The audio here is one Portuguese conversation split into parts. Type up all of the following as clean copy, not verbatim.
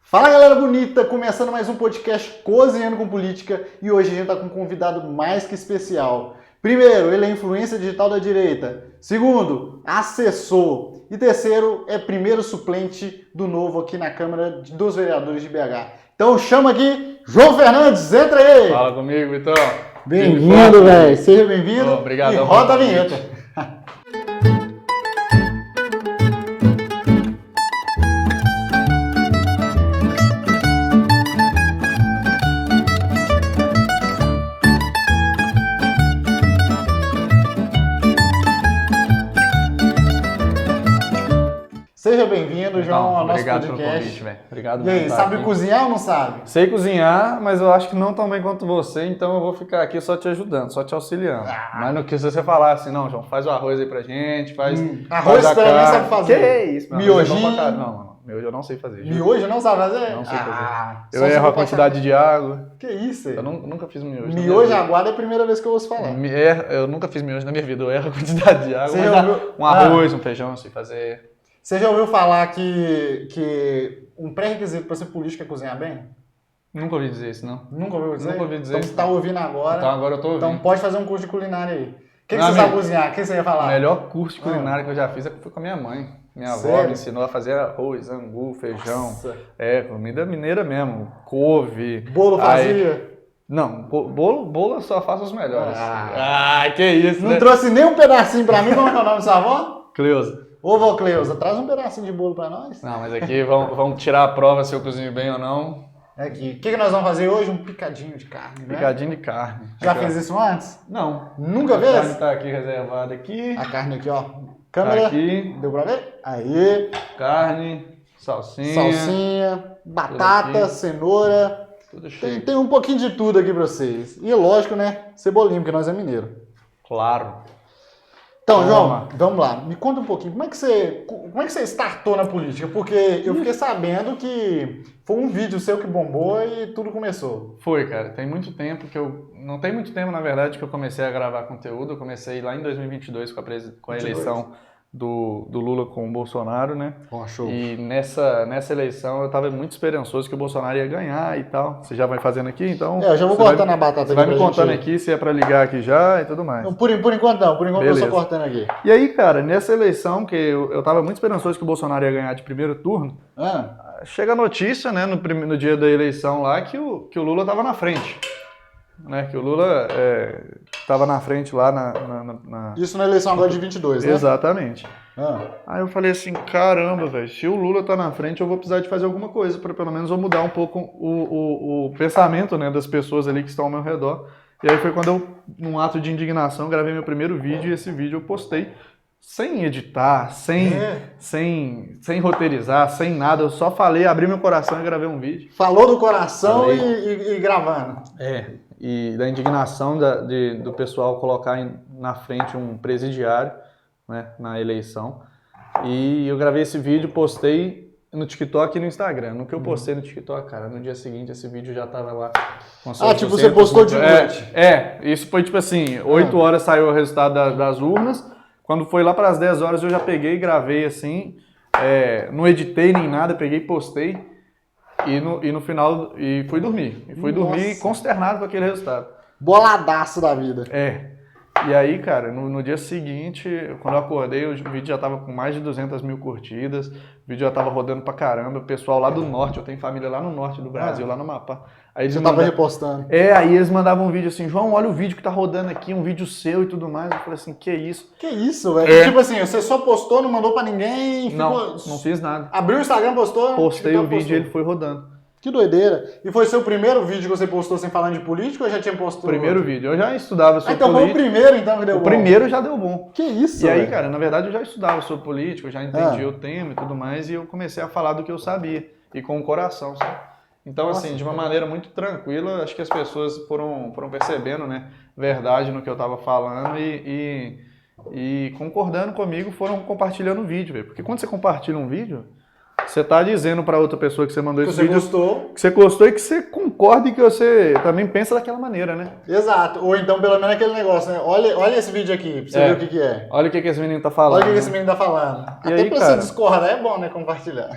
Fala galera bonita, começando mais um podcast Cozinhando com Política e hoje a gente está com um convidado mais que especial. Primeiro, ele é influência digital da direita. Segundo, assessor. E terceiro, é primeiro suplente do Novo aqui na Câmara dos Vereadores de BH. Então chama aqui João Fernandes, entra aí! Fala comigo, Vitão. Bem-vindo, velho. Seja bem-vindo. Obrigado. E roda a vinheta. Seja bem-vindo, João, ao nosso podcast. Obrigado pelo convite, velho. Obrigado. E aí, sabe cozinhar ou não sabe? Sei cozinhar, mas eu acho que não tão bem quanto você, então eu vou ficar aqui só te ajudando, só te auxiliando. Mas não quis você falar assim, não, João, faz o arroz aí pra gente, faz arroz a também carne. sabe fazer. Que é isso, meu Miojinho. Não, miojo eu não sei fazer. Miojo não sabe fazer? Não sei fazer. Só Eu erro a quantidade de água. Que isso aí? Eu nunca fiz miojo. Miojo aguado é a primeira vez que eu ouço falar. Eu nunca fiz miojo na minha vida, eu erro a quantidade de água. Você Mas já ouviu? um arroz, um feijão, eu sei fazer. Você já ouviu falar que um pré-requisito para ser político é cozinhar bem? Nunca ouvi dizer isso, não. Nunca ouviu dizer? Nunca ouvi dizer Então isso. você tá ouvindo agora. Então agora eu tô ouvindo. Então pode fazer um curso de culinária aí. O que Meu você amigo, sabe cozinhar? O que você ia falar? O melhor curso de culinária que eu já fiz foi com a minha mãe. Minha avó Sério? me ensinou a fazer arroz, angu, feijão. Nossa. Comida mineira mesmo. Couve. Bolo fazia? Aí... Não, bolo eu só faço os melhores. Que isso, Não né? trouxe nem um pedacinho pra mim, como é que é o nome da sua avó? Cleusa. Ô, vó Cleusa, traz um pedacinho de bolo pra nós. Não, mas aqui vamos tirar a prova se eu cozinho bem ou não. Aqui. O que nós vamos fazer hoje? Um picadinho de carne, né? Picadinho de carne. Já Aqui, fez isso antes? Não. Nunca A carne fez? tá aqui reservada aqui. A carne aqui, ó. Câmera. Tá aqui. Deu pra ver? Aí. Carne, salsinha. Salsinha, batata, aqui. cenoura. Tudo cheio. Tem um pouquinho de tudo aqui pra vocês. E lógico, né? Cebolinha, porque nós é mineiro. Claro. Então, Vamos João, lá. vamos lá. Me conta um pouquinho. Como é que você startou na política? Porque eu fiquei sabendo que foi um vídeo seu que bombou e tudo começou. Foi, cara. Tem muito tempo que eu... Não tem muito tempo, na verdade, que eu comecei a gravar conteúdo. Eu comecei lá em 2022 com a 22. eleição do Lula com o Bolsonaro, né? Ó, show. E nessa eleição eu tava muito esperançoso que o Bolsonaro ia ganhar e tal. Você já vai fazendo aqui, então... Eu já vou cortando a batata Você aqui vai me pra contando gente. aqui se é pra ligar aqui já e tudo mais. Não, por enquanto não. Por enquanto eu Beleza. tô cortando aqui. E aí, cara, nessa eleição que eu tava muito esperançoso que o Bolsonaro ia ganhar de primeiro turno, chega a notícia, né, no dia da eleição lá, que o Lula tava na frente. Né, que o Lula tava na frente lá na... Isso na eleição agora de 22, né? Exatamente. Ah. Aí eu falei assim, caramba, velho, se o Lula tá na frente, eu vou precisar de fazer alguma coisa para pelo menos eu mudar um pouco o pensamento, né, das pessoas ali que estão ao meu redor. E aí foi quando eu, num ato de indignação, gravei meu primeiro vídeo e esse vídeo eu postei sem editar, sem roteirizar, sem nada. Eu só falei, abri meu coração e gravei um vídeo. Falou do coração e gravando. E da indignação do pessoal colocar na frente um presidiário, né, na eleição. E eu gravei esse vídeo, postei no TikTok e no Instagram. No que eu postei no TikTok, cara, no dia seguinte esse vídeo já tava lá. Com Tipo, você postou de noite. Isso foi tipo assim, 8 horas saiu o resultado das urnas. Quando foi lá para as 10 horas eu já peguei e gravei assim, não editei nem nada, peguei e postei. E no final, fui dormir. E fui dormir consternado com aquele resultado. Boladaço da vida. E aí, cara, no dia seguinte, quando eu acordei, o vídeo já tava com mais de 200 mil curtidas, o vídeo já tava rodando pra caramba, o pessoal lá do norte, eu tenho família lá no norte do Brasil, lá no Amapá. Aí eles Você tava repostando. aí eles mandavam um vídeo assim, João, olha o vídeo que tá rodando aqui, um vídeo seu e tudo mais. Eu falei assim, que isso? Que isso, velho? Tipo assim, você só postou, não mandou pra ninguém? Não fiz nada. Abriu o Instagram, postou? Postei o vídeo e ele foi rodando. Que doideira. E foi seu primeiro vídeo que você postou sem falar de política ou já tinha postado? Primeiro vídeo. Eu já estudava sobre então política. foi o primeiro então que deu bom. O primeiro já deu bom. Que isso, E aí, velho? cara, na verdade eu já estudava sobre política, eu já entendia o tema e tudo mais, e eu comecei a falar do que eu sabia, e com o coração, sabe? Então, assim, de uma maneira muito tranquila, acho que as pessoas foram percebendo, né, verdade no que eu tava falando e concordando comigo, foram compartilhando o vídeo, velho. Porque quando você compartilha um vídeo, você tá dizendo para outra pessoa que você mandou esse vídeo, gostou. que você gostou e que você concorda e que você também pensa daquela maneira, né? Exato. Ou então, pelo menos aquele negócio, né? Olha esse vídeo aqui, pra você ver o que é. Olha o que esse menino tá falando. Olha o que esse menino tá falando. E Até aí, pra cara? você discordar é bom, né? Compartilhar.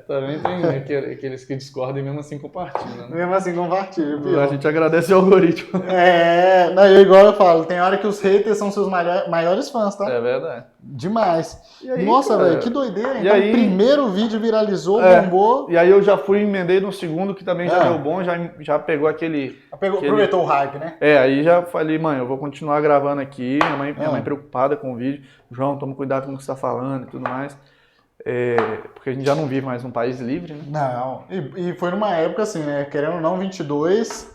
Também tem aqueles que discordam e mesmo assim compartilham, né? Mesmo assim, compartilha. Pior. A gente agradece o algoritmo. Não, igual eu falo, tem hora que os haters são seus maiores fãs, tá? É verdade. Demais. E aí, Nossa, cara? velho, que doideira. E Então, aí? o primeiro vídeo viralizou, É. bombou. E aí eu já fui emendei no segundo, que também já deu bom, já pegou aquele... Aproveitou o hype, né? Aí já falei, mãe, eu vou continuar gravando aqui, minha mãe preocupada com o vídeo. João, toma cuidado com o que você tá falando e tudo mais. Porque a gente já não vive mais num país livre, né? Não, e foi numa época assim, né? Querendo ou não, 22,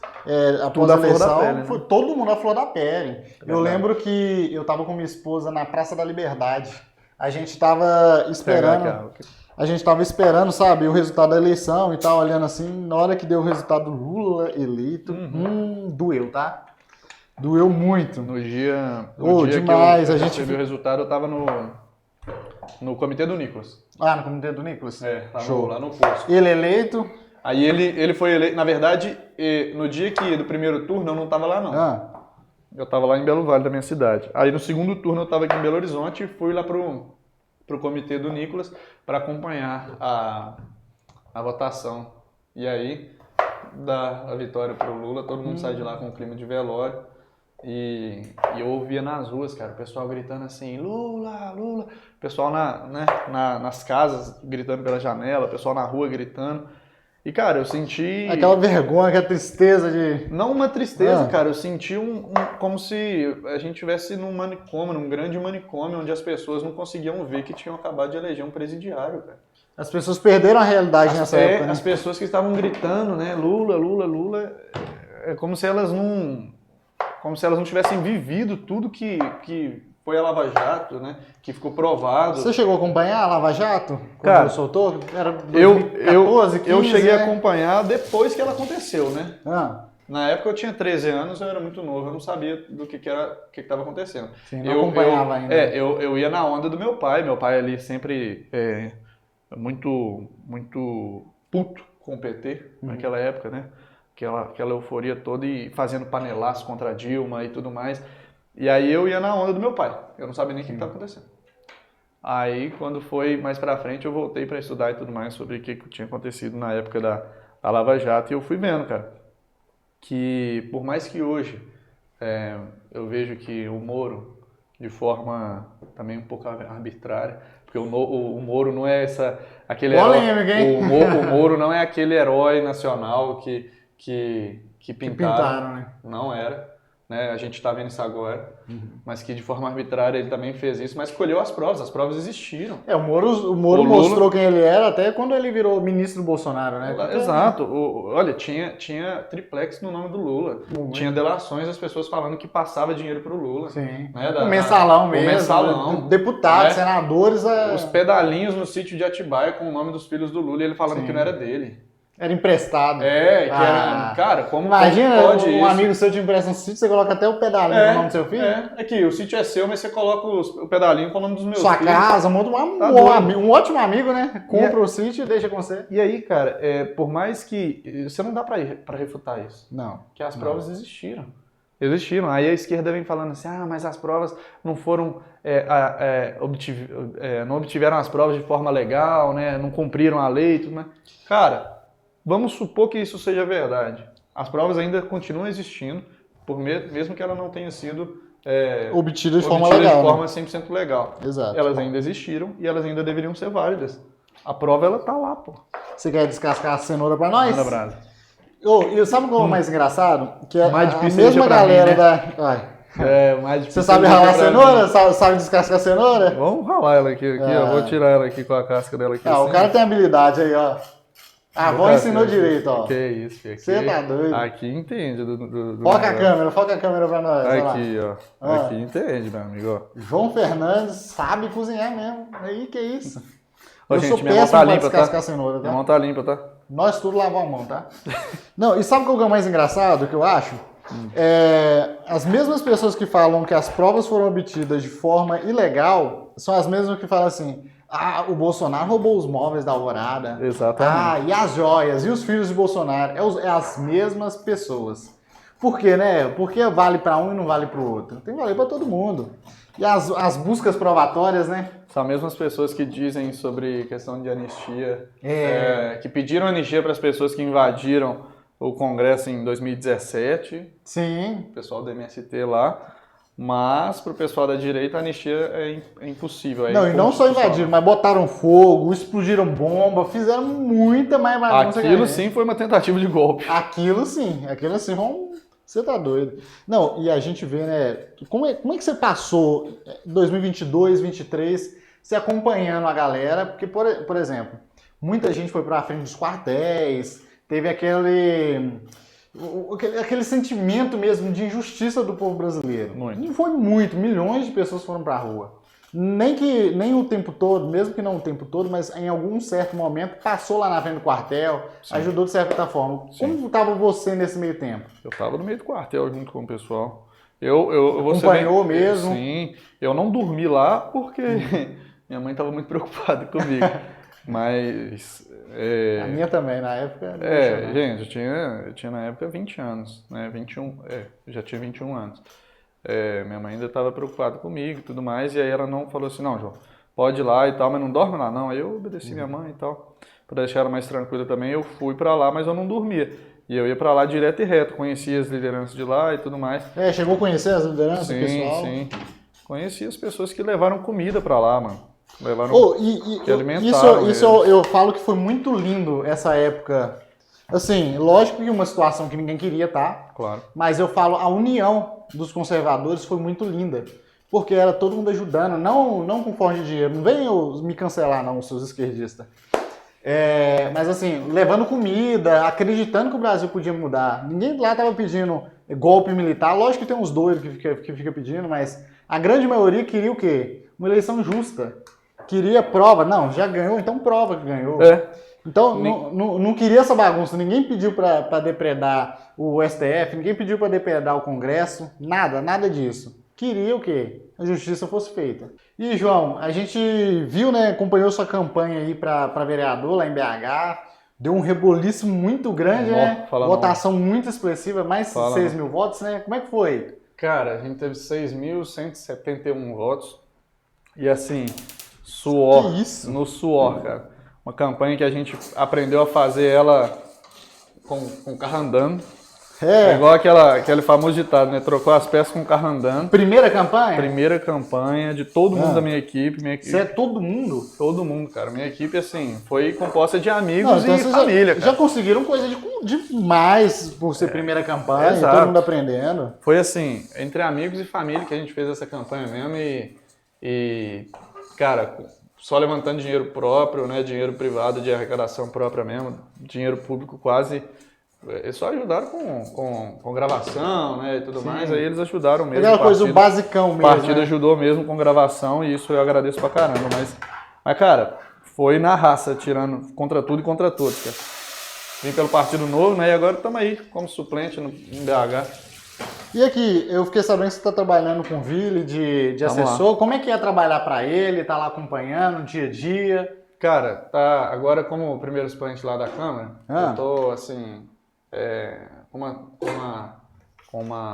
após Tudo a à flor da eleição, pele, né? foi todo mundo à flor da pele. Eu Verdade. lembro que eu tava com minha esposa na Praça da Liberdade. A gente tava esperando, sabe, o resultado da eleição e tal, olhando assim, na hora que deu o resultado Lula eleito, doeu, tá? Doeu muito. No dia demais, que eu a gente recebi o resultado, eu tava no comitê do Nicolas. Ah, no comitê do Nicolas? Tava Show. lá no posto. Ele eleito? Aí ele foi eleito, na verdade, no dia do primeiro turno eu não tava lá não. Eu tava lá em Belo Vale, da minha cidade. Aí no segundo turno eu tava aqui em Belo Horizonte e fui lá pro comitê do Nicolas para acompanhar a votação. E aí, dá a vitória pro Lula, todo mundo sai de lá com um clima de velório. E eu ouvia nas ruas, cara, o pessoal gritando assim, Lula, Lula. O pessoal nas casas gritando pela janela, o pessoal na rua gritando. E, cara, eu senti... Aquela vergonha, aquela tristeza de... Não uma tristeza, cara, eu senti como se a gente estivesse num manicômio, num grande manicômio, onde as pessoas não conseguiam ver que tinham acabado de eleger um presidiário, cara. As pessoas perderam a realidade nessa época, né? As pessoas que estavam gritando, né, Lula, Lula, Lula, é como se elas não tivessem vivido tudo que foi a Lava Jato, né, que ficou provado. Você chegou a acompanhar a Lava Jato? Quando Cara, ela soltou? Era 2014, 15, eu cheguei né? a acompanhar depois que ela aconteceu, né? Ah, Na época eu tinha 13 anos, eu era muito novo, eu não sabia do que estava acontecendo. sim, não acompanhava ainda. Eu ia na onda do meu pai ali sempre muito puto com o PT naquela época, né? Aquela euforia toda e fazendo panelaço contra a Dilma e tudo mais. E aí eu ia na onda do meu pai, eu não sabia nem o que estava acontecendo. Aí quando foi mais pra frente eu voltei para estudar e tudo mais sobre o que tinha acontecido na época da Lava Jato e eu fui vendo, cara, que por mais que hoje eu vejo que o Moro, de forma também um pouco arbitrária, porque o Moro não é aquele polêmica, herói, hein? o Moro não é aquele herói nacional que pintaram, né? não era. Né? A gente está vendo isso agora, mas que de forma arbitrária ele também fez isso, mas escolheu as provas existiram. O Moro mostrou quem ele era até quando ele virou ministro do Bolsonaro, né? Exato. Olha, tinha triplex no nome do Lula. Tinha delações das pessoas falando que passava dinheiro pro Lula. Sim. Né? O mensalão o mesmo. mensalão. Deputados, né? senadores. Os pedalinhos no sítio de Atibaia com o nome dos filhos do Lula e ele falando que não era dele. Era emprestado. Era... Cara, como imagina, pode um amigo seu te empresta um sítio, você coloca até o pedalinho com o nome do seu filho? Aqui, o sítio é seu, mas você coloca o pedalinho com o nome dos meus Sua filhos. casa, monta um ótimo amigo, né? Compra o sítio e deixa com você. E aí, cara, por mais que... Você não dá pra refutar isso. Não. Que as provas existiram. Existiram. Aí a esquerda vem falando assim, mas as provas não foram... não obtiveram as provas de forma legal, né? Não cumpriram a lei e tudo mais. Cara... Vamos supor que isso seja verdade. As provas ainda continuam existindo, mesmo que ela não tenha sido obtida de forma legal. De forma 100% legal. Exato. Elas ainda existiram e elas ainda deveriam ser válidas. A prova, ela tá lá, pô. Você quer descascar a cenoura pra nós? Manda brasa. E sabe o que é o mais engraçado? Que é Mais a difícil mesma pra galera mim, né? da... mais Você sabe ralar a cenoura? Sabe descascar a cenoura? Vamos ralar ela aqui. Eu vou tirar ela aqui com a casca dela aqui. O cara tem habilidade aí, ó. A avó ensinou direito, ó. Que isso, filho. Você tá doido. Aqui entende. Foca a câmera pra nós. Aqui, ó. Aqui entende, meu amigo, ó. João Fernandes sabe cozinhar mesmo. Aí, que isso. Eu sou minha mão péssimo tá pra limpa, descascar tá? cenoura, tá? Minha mão tá limpa, tá? Nós tudo lavamos a mão, tá? Não, e sabe o que é o mais engraçado, que eu acho? As mesmas pessoas que falam que as provas foram obtidas de forma ilegal são as mesmas que falam assim, Ah, o Bolsonaro roubou os móveis da Alvorada. Exatamente. Ah, e as joias, e os filhos de Bolsonaro. É as mesmas pessoas. Por quê, né? Porque vale para um e não vale para o outro. Tem que valer para todo mundo. E as buscas provatórias, né? São as mesmas pessoas que dizem sobre questão de anistia, É. que pediram anistia para as pessoas que invadiram o Congresso em 2017, Sim. o pessoal do MST lá, mas para o pessoal da direita a anistia é impossível. Não, e não só inconstitucional. invadiram, mas botaram fogo, explodiram bomba, fizeram muita mais bagunça. Aquilo sim foi uma tentativa de golpe. Aquilo sim, você tá doido. Não, e a gente vê, né, como é que você passou 2022, 2023, se acompanhando a galera, porque, por exemplo, muita gente foi pra frente dos quartéis, teve aquele sentimento mesmo de injustiça do povo brasileiro. Muito. Não foi muito, milhões de pessoas foram pra rua. Nem o tempo todo, mesmo que não o tempo todo, mas em algum certo momento passou lá na frente do quartel, Sim. ajudou de certa forma. Sim. Como estava você nesse meio tempo? Eu estava no meio do quartel junto com o pessoal. Eu vou ser Acompanhou mesmo? Sim. Eu não dormi lá porque minha mãe estava muito preocupada comigo. Mas... A minha também, na época. Gente, eu tinha na época 20 anos, né? 21, eu já tinha 21 anos. Minha mãe ainda estava preocupada comigo e tudo mais, e aí ela não falou assim, não, João, pode ir lá e tal, mas não dorme lá não. Aí eu obedeci minha mãe e tal, para deixar ela mais tranquila também, eu fui para lá, mas eu não dormia. E eu ia para lá direto e reto, conhecia as lideranças de lá e tudo mais. Chegou a conhecer as lideranças, sim, pessoal? Sim, conheci as pessoas que levaram comida para lá, mano. Levaram que alimentaram isso eu falo que foi muito lindo essa época. Assim, lógico que uma situação que ninguém queria, tá? Claro. Mas eu falo, a união dos conservadores foi muito linda. Porque era todo mundo ajudando, não com forma de dinheiro. Não venham me cancelar, não, os seus esquerdistas. Mas assim, levando comida, acreditando que o Brasil podia mudar. Ninguém lá estava pedindo golpe militar. Lógico que tem uns doidos que fica pedindo, mas a grande maioria queria o quê? Uma eleição justa. Queria prova. Não, já ganhou, então prova que ganhou. Então, não queria essa bagunça. Ninguém pediu para depredar o STF, ninguém pediu para depredar o Congresso. Nada disso. Queria o quê? A justiça fosse feita. E, João, a gente viu, né, acompanhou sua campanha aí para vereador lá em BH. Deu um reboliço muito grande, né? Votação muito expressiva, mais de 6 mil votos, né? Como é que foi? Cara, a gente teve 6.171 votos. E assim, suor. Que isso? No suor, cara. Uma campanha que a gente aprendeu a fazer ela com carro andando. É igual aquele famoso ditado, né? Trocou as peças com o carro andando. Primeira campanha? Primeira campanha de todo mundo da minha equipe. Você é todo mundo? Todo mundo, cara. Minha equipe, assim, foi composta de amigos e família, cara. Já conseguiram coisa demais por ser primeira campanha, Exato. Todo mundo aprendendo. Foi assim, entre amigos e família que a gente fez essa campanha mesmo e cara, só levantando dinheiro próprio, né? Dinheiro privado de arrecadação própria mesmo, dinheiro público quase. Eles só ajudaram com gravação, né, e tudo mais, aí eles ajudaram mesmo. Aquela coisa, o basicão mesmo. O partido ajudou mesmo com gravação e isso eu agradeço pra caramba, mas cara, foi na raça, tirando contra tudo e contra todos, cara. Vim pelo Partido Novo, né, e agora estamos aí como suplente em BH. E aqui, eu fiquei sabendo que você está trabalhando com o Vili de assessor, como é que é trabalhar para ele, tá lá acompanhando, dia a dia? Cara, tá, agora como primeiro suplente lá da Câmara, eu tô assim... com uma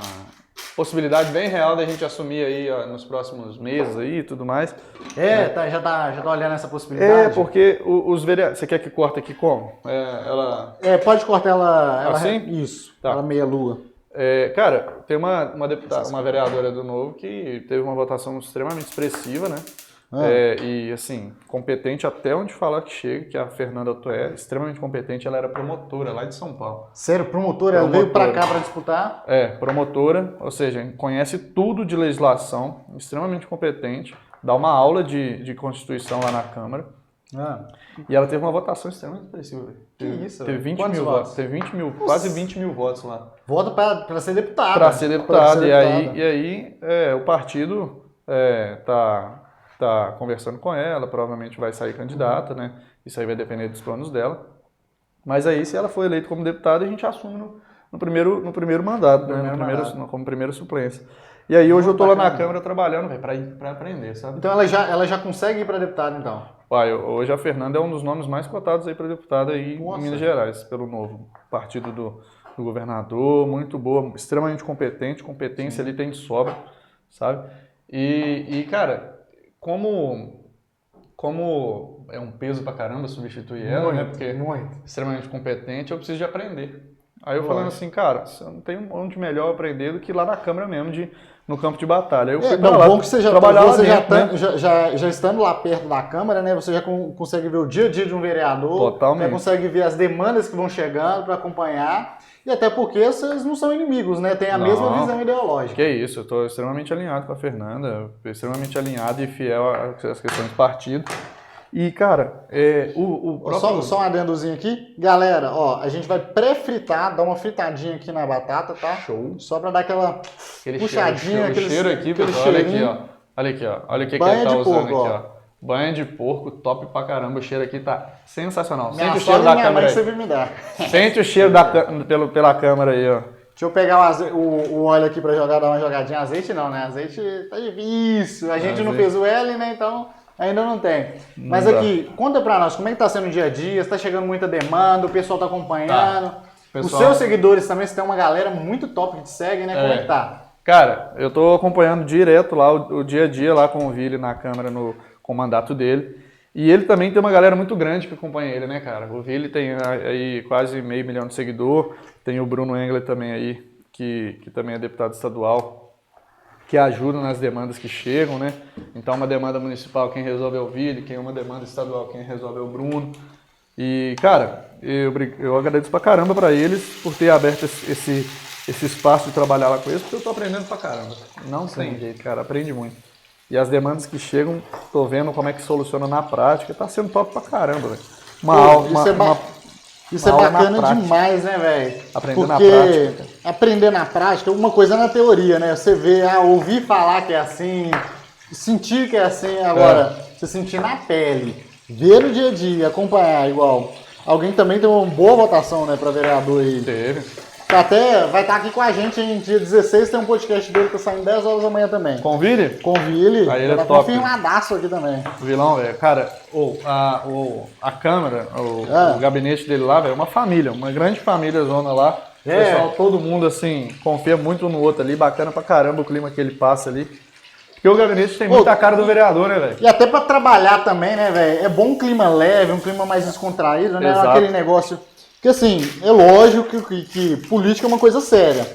possibilidade bem real da gente assumir aí nos próximos meses aí e tudo mais. Já tá olhando essa possibilidade? Porque os vereadores... Você quer que corte aqui como? Pode cortar ela assim? Isso, tá. Ela meia lua. Cara, tem uma deputada, uma vereadora do Novo que teve uma votação extremamente expressiva, né? E assim, competente até onde falar que chega, que a Fernanda Toé, extremamente competente, ela era promotora lá de São Paulo. Sério, promotora? Ela veio pra cá pra disputar? Promotora, ou seja, conhece tudo de legislação, extremamente competente, dá uma aula de Constituição lá na Câmara. E ela teve uma votação extremamente expressiva. Que isso? Teve 20 mil votos. Teve 20 mil, quase 20 mil votos lá. Voto pra ser deputado. Para ser deputado. E aí o partido tá conversando com ela, provavelmente vai sair candidata, né? Isso aí vai depender dos planos dela. Mas aí, se ela for eleita como deputada, a gente assume no primeiro mandato, né? Como primeira suplência. E aí hoje eu tô lá na Câmara trabalhando, para aprender, sabe? Então ela já consegue ir para deputada, então? Uai, hoje a Fernanda é um dos nomes mais cotados aí para deputada aí Nossa. em Minas Gerais, pelo novo partido do governador, muito boa, extremamente competente, competência ali tem de sobra, sabe? Cara, como é um peso pra caramba substituir ela, né? Porque muito. extremamente competente, eu preciso de aprender. Aí eu Lógico. falando assim, cara, eu não tenho onde melhor aprender do que lá na Câmara mesmo, no campo de batalha. Aí eu fui pra Não, lá, bom que você já trabalhar lá você já, dentro, né? já estando lá perto da Câmara, né? Você já consegue ver o dia a dia de um vereador, Totalmente. já consegue ver as demandas que vão chegando para acompanhar, e até porque vocês não são inimigos, né? Tem a mesma Não. visão ideológica. Que isso, eu estou extremamente alinhado com a Fernanda, extremamente alinhado e fiel às questões do partido. E, cara, o próprio... Só um adendozinho aqui. Galera, ó, a gente vai pré-fritar, dar uma fritadinha aqui na batata, tá? Show. Só pra dar aquela Aquele puxadinha, cheiro aqui, aquele pessoal, olha aqui, cheirinho. ó. Olha aqui, ó. Olha o que Banha ele tá de usando porco, aqui, ó. Banha de porco, top pra caramba. O cheiro aqui tá sensacional. Minha Sente o cheiro sogra e da minha mãe câmera que você aí. veio me dar. Sente o cheiro pela câmera aí, ó. Deixa eu pegar o óleo aqui pra jogar, dar uma jogadinha. Azeite não, né? Azeite tá difícil. A gente não Azeite. fez o L, né? Então ainda não tem. Mas Não dá. aqui, conta pra nós, como é que tá sendo o dia a dia? Se tá chegando muita demanda, o pessoal tá acompanhando. Os Pessoal- seus seguidores também, você tem uma galera muito top que te segue, né? Como é que tá? Cara, eu tô acompanhando direto lá o dia a dia lá com o Vili na Câmara com o mandato dele. E ele também tem uma galera muito grande que acompanha ele, né, cara? O Vili tem aí quase 500 mil de seguidor. Tem o Bruno Engler também aí, que também é deputado estadual, que ajuda nas demandas que chegam, né? Então, uma demanda municipal, quem resolve é o Vili, quem é uma demanda estadual, quem resolve é o Bruno. E, cara, eu agradeço pra caramba pra eles por ter aberto esse espaço de trabalhar lá com eles, porque eu tô aprendendo pra caramba. Não tem jeito, cara, aprende muito. E as demandas que chegam, tô vendo como é que soluciona na prática, tá sendo top pra caramba, velho. Isso é aula na bacana prática. demais, né, velho? Aprender na Porque prática. aprender na prática, uma coisa é na teoria, né? Você vê, ouvir falar que é assim, sentir que é assim, agora, você sentir na pele, ver no dia a dia, acompanhar, igual. Alguém também tem uma boa votação, né, pra vereador aí. Teve. Vai estar aqui com a gente em dia 16, tem um podcast dele que tá saindo 10 horas da manhã também. Convide? Convide, Aí ele é tá top. confirmadaço aqui também. Vilão, velho. Cara, a Câmara, o gabinete dele lá, velho, é uma família, uma grande família zona lá. O É. pessoal, todo mundo, assim, confia muito um no outro ali, bacana pra caramba o clima que ele passa ali. Porque o gabinete tem muita cara do vereador, né, velho? E até pra trabalhar também, né, velho? É bom um clima leve, um clima mais descontraído, né? Exato. Aquele negócio. Porque assim, é lógico que política é uma coisa séria.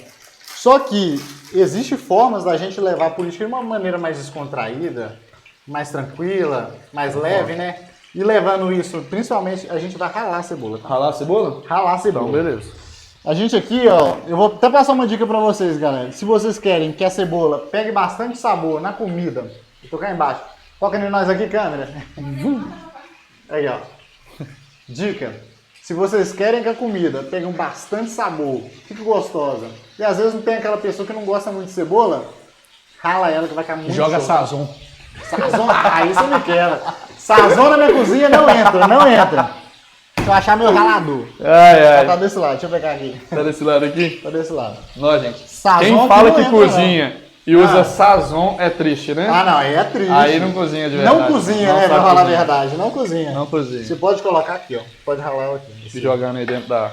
Só que existe formas da gente levar a política de uma maneira mais descontraída, mais tranquila, mais leve, né? E levando isso, principalmente, a gente vai ralar a cebola, tá? Ralar a cebola? Ralar a cebola. Então, beleza. A gente aqui, ó, eu vou até passar uma dica pra vocês, galera. Se vocês querem que a cebola pegue bastante sabor na comida, eu tô cá embaixo. Foca em nós aqui, câmera. Aí, ó. Dica. Se vocês querem que a comida pegue um bastante sabor, fique gostosa, e às vezes não tem aquela pessoa que não gosta muito de cebola, rala ela que vai ficar muito Joga show. sazon. Sazon? Aí você me quebra. Sazon na minha cozinha não entra, não entra. Se eu achar meu ralador. Tá desse lado, deixa eu pegar aqui. Tá desse lado aqui? Tá desse lado. Não, gente. Sazon Quem que fala não que entra, cozinha e usa sazon é triste, né? Ah, não, aí é triste. Aí não cozinha de verdade. Não cozinha, Não né? sabe Pra falar a cozinhar. verdade. Não cozinha. Não cozinha. Você pode colocar aqui, ó. Pode ralar ela aqui. Se jogando aí dentro da...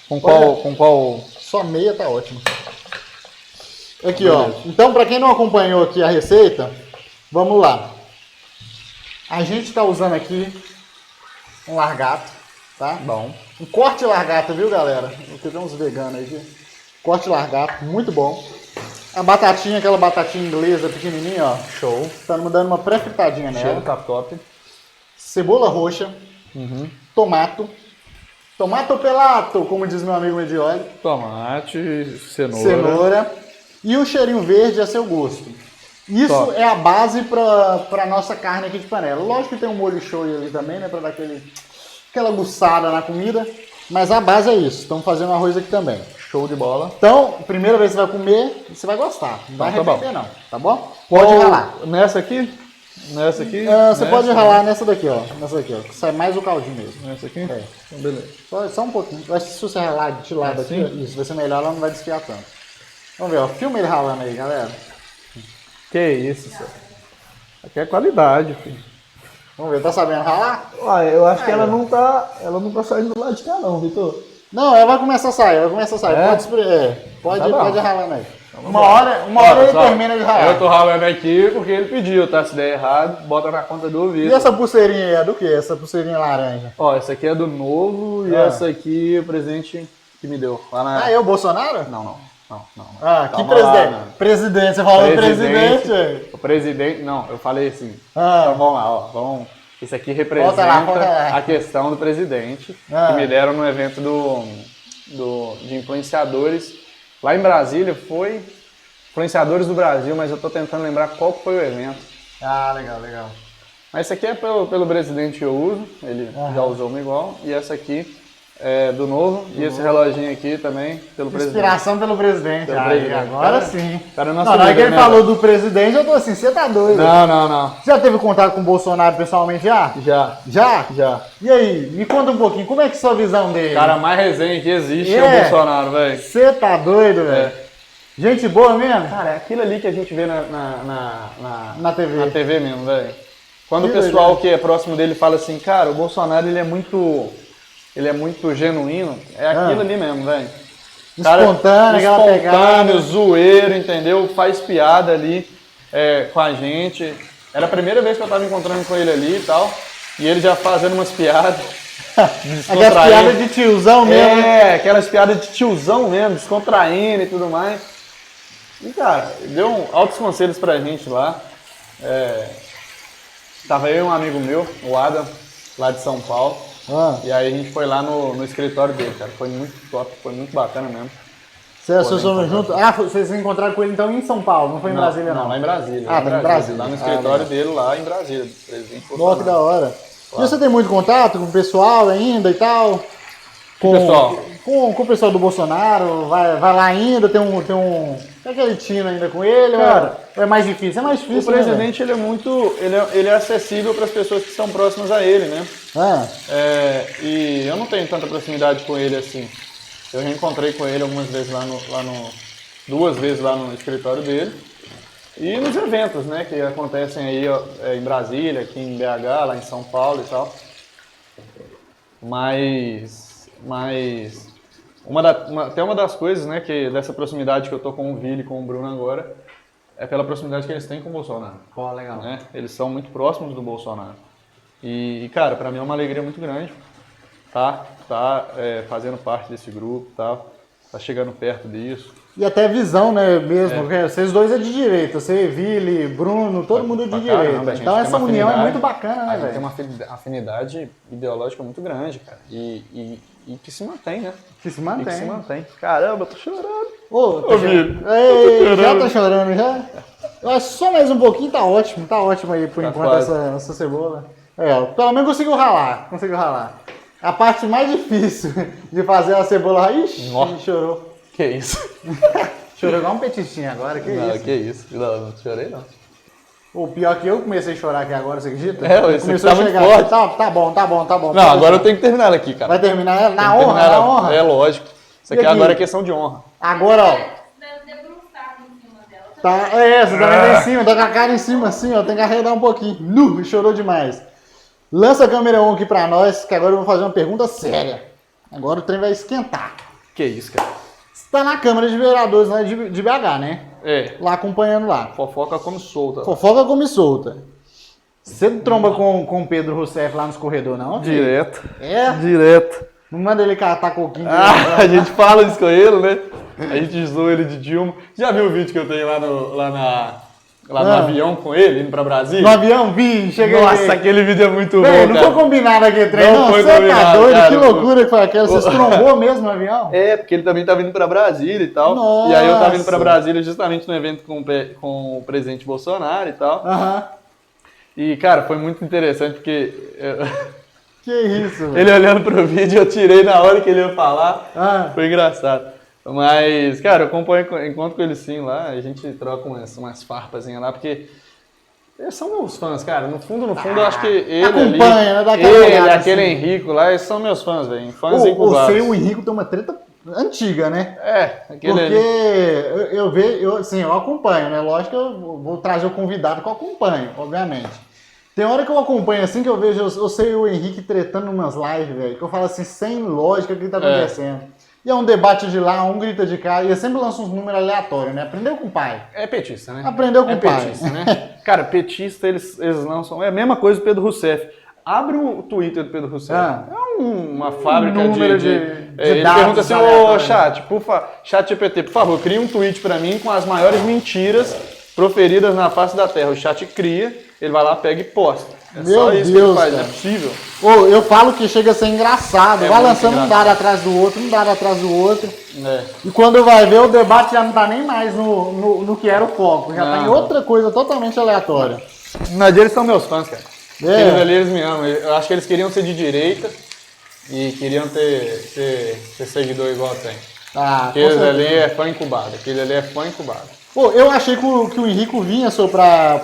Com Olha. qual... Só meia tá ótimo. Aqui, ó. Então, pra quem não acompanhou aqui a receita, vamos lá. A gente tá usando aqui um largato, tá? Bom. Um corte largato, viu, galera? Porque tem uns veganos aí. Aqui. Corte largato, muito bom. A batatinha, aquela batatinha inglesa pequenininha, ó. Show. Tá dando uma pré-fritadinha Cheiro nela. tá top. Cebola roxa. Tomato. Tomato pelato, como diz meu amigo Medioli. Tomate, cenoura. Cenoura. E o cheirinho verde a seu gosto. Isso Top. é a base para nossa carne aqui de panela. Lógico que tem um molho shoyu ali também, né? Para dar aquela aguçada na comida. Mas a base é isso. Estamos fazendo arroz aqui também. Show de bola. Então, primeira vez que você vai comer, você vai gostar. Não vai Então tá arrepender não, tá bom? Pode Qual- ralar. Nessa aqui? Nessa aqui? Você pode ralar nessa daqui, ó. Nessa daqui, ó. Que sai mais o caldinho mesmo. Nessa aqui? É. Então, beleza. Só um pouquinho. Eu acho que se você ralar de lado aqui, Assim? isso vai ser melhor, ela não vai desfiar tanto. Vamos ver, ó. Filma ele ralando aí, galera. Que isso, senhor. Aqui é qualidade, filho. Vamos ver, tá sabendo ralar? Ah, eu acho que ela não tá saindo do lado de cá não, Vitor. Não, ela vai começar a sair, É? Pode, Tá bom. pode ralar, né? Uma hora ele pessoal, termina de ralar. Eu tô ralando aqui porque ele pediu, tá? Se der errado, bota na conta do E ouvido. essa pulseirinha aí é do quê? Essa pulseirinha laranja? Ó, essa aqui é do novo e Ah. essa aqui é o presente que me deu. Lá na... Ah, é o Bolsonaro? Não. Ah, que Calma presidente? lá, né? Presidente, você falou presidente. velho. O presidente, não, eu falei assim. Ah. Então vamos lá, ó. Isso aqui representa Volta lá. a questão do presidente Ah. que me deram no evento de influenciadores. Lá em Brasília foi Influenciadores do Brasil, mas eu tô tentando lembrar qual que foi o evento. Ah, legal. Mas esse aqui é pelo presidente que eu uso, ele já usou uma igual. E essa aqui é do novo. E esse reloginho aqui também pelo presidente. Inspiração pelo presidente. Pelo Aí, presidente. agora Cara, sim. cara, Não, nosso na hora que líder, ele né, falou do presidente, eu tô assim, você tá doido. Não. Você já teve contato com o Bolsonaro pessoalmente já? Já. Já? E aí, me conta um pouquinho, como é que é a sua visão dele? O cara mais resenha que existe é É. o Bolsonaro, velho. Você tá doido, velho? Gente boa mesmo? Cara, é aquilo ali que a gente vê na TV. Na TV mesmo, velho. Quando Que o pessoal doideira. que é próximo dele fala assim, cara, o Bolsonaro ele é muito genuíno, é aquilo ali mesmo, velho. Espontâneo, aquela pegada. zoeiro, entendeu? Faz piada ali com a gente. Era a primeira vez que eu tava encontrando com ele ali e tal. E ele já fazendo umas piadas. Aquelas piadas de tiozão mesmo. né? Aquelas piadas de tiozão mesmo, descontraindo e tudo mais. E, cara, deu altos conselhos pra gente lá. Tava eu e um amigo meu, o Adam, lá de São Paulo. Ah, E aí a gente foi lá no escritório dele, cara. Foi muito top, foi muito bacana mesmo. você associou junto? Ah, vocês se encontraram com ele então em São Paulo, não foi em Brasília não? Lá em Brasília. Ah, tá em Brasília. Lá no Ah, escritório legal. dele, lá em Brasília. do presidente Nossa, que Bolsonaro. da hora. E você tem muito contato com o pessoal ainda e tal? Com pessoal? Com o pessoal do Bolsonaro, vai lá ainda, tem aquele tino ainda com ele, Cara, ou é mais difícil? É mais O difícil, né, presidente, ele é muito... Ele é acessível para as pessoas que são próximas a ele, né? velho? E eu não tenho tanta proximidade com ele assim. Eu reencontrei com ele algumas vezes duas vezes lá no escritório dele. E nos eventos, né, que acontecem aí ó, em Brasília, aqui em BH, lá em São Paulo e tal. Mas até uma das coisas, né, que dessa proximidade que eu tô com o Vili e com o Bruno agora, é pela proximidade que eles têm com o Bolsonaro. Pô, legal. Né? Eles são muito próximos do Bolsonaro. E cara, pra mim é uma alegria muito grande tá fazendo parte desse grupo, tá chegando perto disso. E até visão, né, mesmo, porque vocês dois é de direita, você, Vili, Bruno, todo mundo é de Pra direita. caramba, a gente Então tem essa uma união é afinidade. muito bacana, A né, gente tem velho? uma afinidade ideológica muito grande, cara. E que se mantém, né? Que se E que mantém. se mantém. Caramba, eu tô chorando. Ô, tá Vili. Ei, já tá chorando já? Eu acho que só mais um pouquinho tá ótimo aí por Tá enquanto quase. essa cebola. Ó, pelo menos conseguiu ralar. A parte mais difícil de fazer a cebola, ixi, Nossa. chorou. Que isso? Chorou igual um petistinho agora, que Não, isso? que isso. Não chorei não. O pior que eu comecei a chorar aqui agora, você acredita? É, ué, isso Começou aqui a tá chegar. muito forte. Tá bom. Não, pode agora eu deixar. tenho que terminar ela aqui, cara. Vai terminar ela? Na Tem que honra, terminar na ela. honra. É lógico. Isso E aqui aqui? agora é questão de honra. Agora, ó. Deve debruçado em cima dela. Você também tá em cima, tá com a cara em cima assim, ó. Tem que arredar um pouquinho. Chorou demais. Lança a câmera 1 aqui pra nós, que agora eu vou fazer uma pergunta séria. Agora o trem vai esquentar. Que isso, cara. Você tá na Câmara de Vereadores lá de BH, né? É. Lá acompanhando lá. Fofoca come solta. Fofoca come solta. Você não tromba com o Pedro Rousseff lá nos corredores, não? filho? Direto. É? Direto. Não manda ele catar coquinho. A gente fala isso com ele, né? A gente zoa ele de Dilma. Já viu o vídeo que eu tenho lá no avião com ele, indo pra Brasília? No avião, cheguei. Nossa, aquele vídeo é muito Véi, bom, não cara. foi combinado aquele trem, Não não. foi Você tá combinado, doido? cara. Que loucura que foi aquela. Você se trombou mesmo no avião? É, porque ele também tá vindo pra Brasília e tal. Nossa. E aí eu tava indo pra Brasília justamente no evento com o presidente Bolsonaro e tal. Aham. E, cara, foi muito interessante porque Que isso, velho. ele olhando pro vídeo, eu tirei na hora que ele ia falar. Ah. Foi engraçado. Mas, cara, eu encontro com ele sim lá, a gente troca umas farpazinhas lá, porque eles são meus fãs, cara. No fundo, eu acho que ele acompanha, né? Dá aquela ele, olhada aquele assim. Henrico lá, eles são meus fãs, velho. Fãs Você incubados. e o Henrico tem uma treta antiga, né? Aquele Porque ali. eu acompanho, né? Lógico que eu vou trazer o convidado que eu acompanho, obviamente. Tem hora que eu acompanho assim, que eu vejo, eu sei o Henrique tretando umas lives, velho, que eu falo assim, sem lógica, o que tá acontecendo. E é um debate de lá, um grita de cá, e ele sempre lança uns números aleatórios, né? Aprendeu com o pai. É petista, né? Aprendeu com o pai. Petista, né? Cara, petista, eles lançam... É a mesma coisa do Pedro Rousseff. Abre o Twitter do Pedro Rousseff. É uma fábrica número de ele dados pergunta assim, ô aleatórios. chat GPT, por favor, cria um tweet pra mim com as maiores mentiras proferidas na face da Terra. O chat cria, ele vai lá, pega e posta. É Meu só isso Deus, que ele faz, cara. não é possível. Ô, eu falo que chega a ser engraçado. É Vai muito lançando um engraçado. dado atrás do outro, um dado atrás do outro. É. E quando vai ver, o debate já não tá nem mais no que era o foco. Já tá em Não. outra coisa totalmente aleatória. Mas eles são meus fãs, cara. É. Eles ali, eles me amam. Eu acho que eles queriam ser de direita e queriam ter seguidor igual tem. Ah, com Aquele certeza. ali é fã incubado. Aquele ali é fã incubado. Pô, eu achei que o Henrico vinha só pra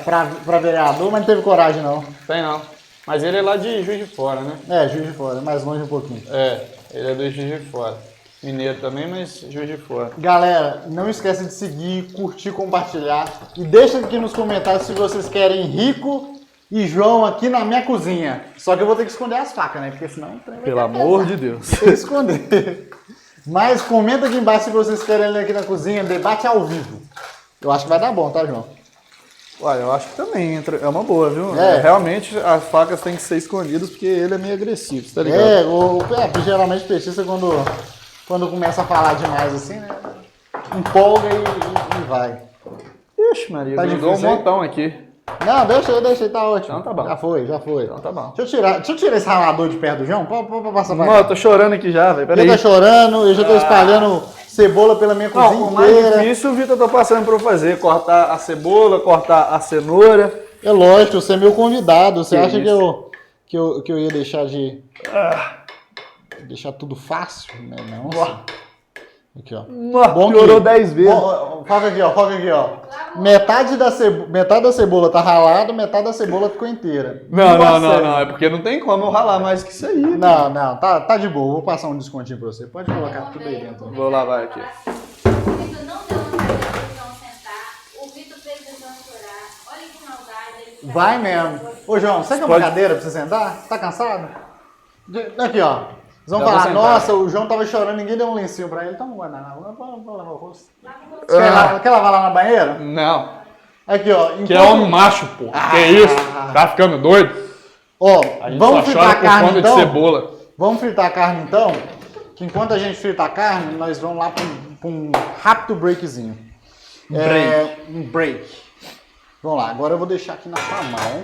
vereador, mas não teve coragem não. Tem não. Mas ele é lá de Juiz de Fora, né? É, Juiz de Fora, mais longe um pouquinho. É, ele é do Juiz de Fora. Mineiro também, mas Juiz de Fora. Galera, não esquece de seguir, curtir, compartilhar. E deixa aqui nos comentários se vocês querem Rico e João aqui na minha cozinha. Só que eu vou ter que esconder as facas, né? Porque senão o trem vai Pelo ficar amor pesado. de Deus. Tem que esconder. Mas comenta aqui embaixo se vocês querem ele aqui na cozinha. Debate ao vivo. Eu acho que vai dar bom, tá, João? Uai, eu acho que também é uma boa, viu? É. Realmente as facas têm que ser escondidas porque ele é meio agressivo, tá ligado? Geralmente petista quando começa a falar demais assim, né? Empolga e vai. Ixi, Maria, Tá grudou um difícil, hein? montão aqui. Não, deixa aí, tá ótimo. Então tá bom. Já foi. Então tá bom. Deixa eu tirar esse ralador de perto do João, pra passar pra Mano, eu tô chorando aqui já, velho. Ele Peraí. tá chorando, eu já tô espalhando cebola pela minha cozinha Não, o mais inteira. difícil o Vitor tá passando pra eu fazer. Cortar a cebola, cortar a cenoura. É lógico, você é meu convidado. Você Que acha isso. que eu ia deixar de... Deixar tudo fácil? Não, não. Aqui, ó. Bom Piorou que- 10 vezes. Foca aqui, ó. Metade da cebola tá ralada, metade da cebola ficou inteira. Não. É porque não tem como eu ralar mais que isso aí. Não, tá de boa. Vou passar um descontinho pra você. Pode colocar tudo aí dentro. Vou lavar aqui. O Vitor não deu vontade de João sentar. O Vitor fez o João chorar. Olha que maldade. Ele fica- Vai mesmo. Ô, João, você quer uma Pode- cadeira pra você sentar? Tá cansado? Aqui, ó. Vocês vão Já vou falar, sentar. nossa, o João tava chorando, ninguém deu um lencinho pra ele. Então não vai dar nada. Vamos lavar o rosto. Ah. Quer lavar lá na banheira? Não. Aqui, ó. Que é homem macho, pô. Que isso? Tá ficando doido? Ó, A gente vamos só fritar chora a por carne conta então? de cebola. Vamos fritar a carne então? Que enquanto a gente frita a carne, nós vamos lá pra um rápido breakzinho. Um break. Vamos lá, agora eu vou deixar aqui na sua mão.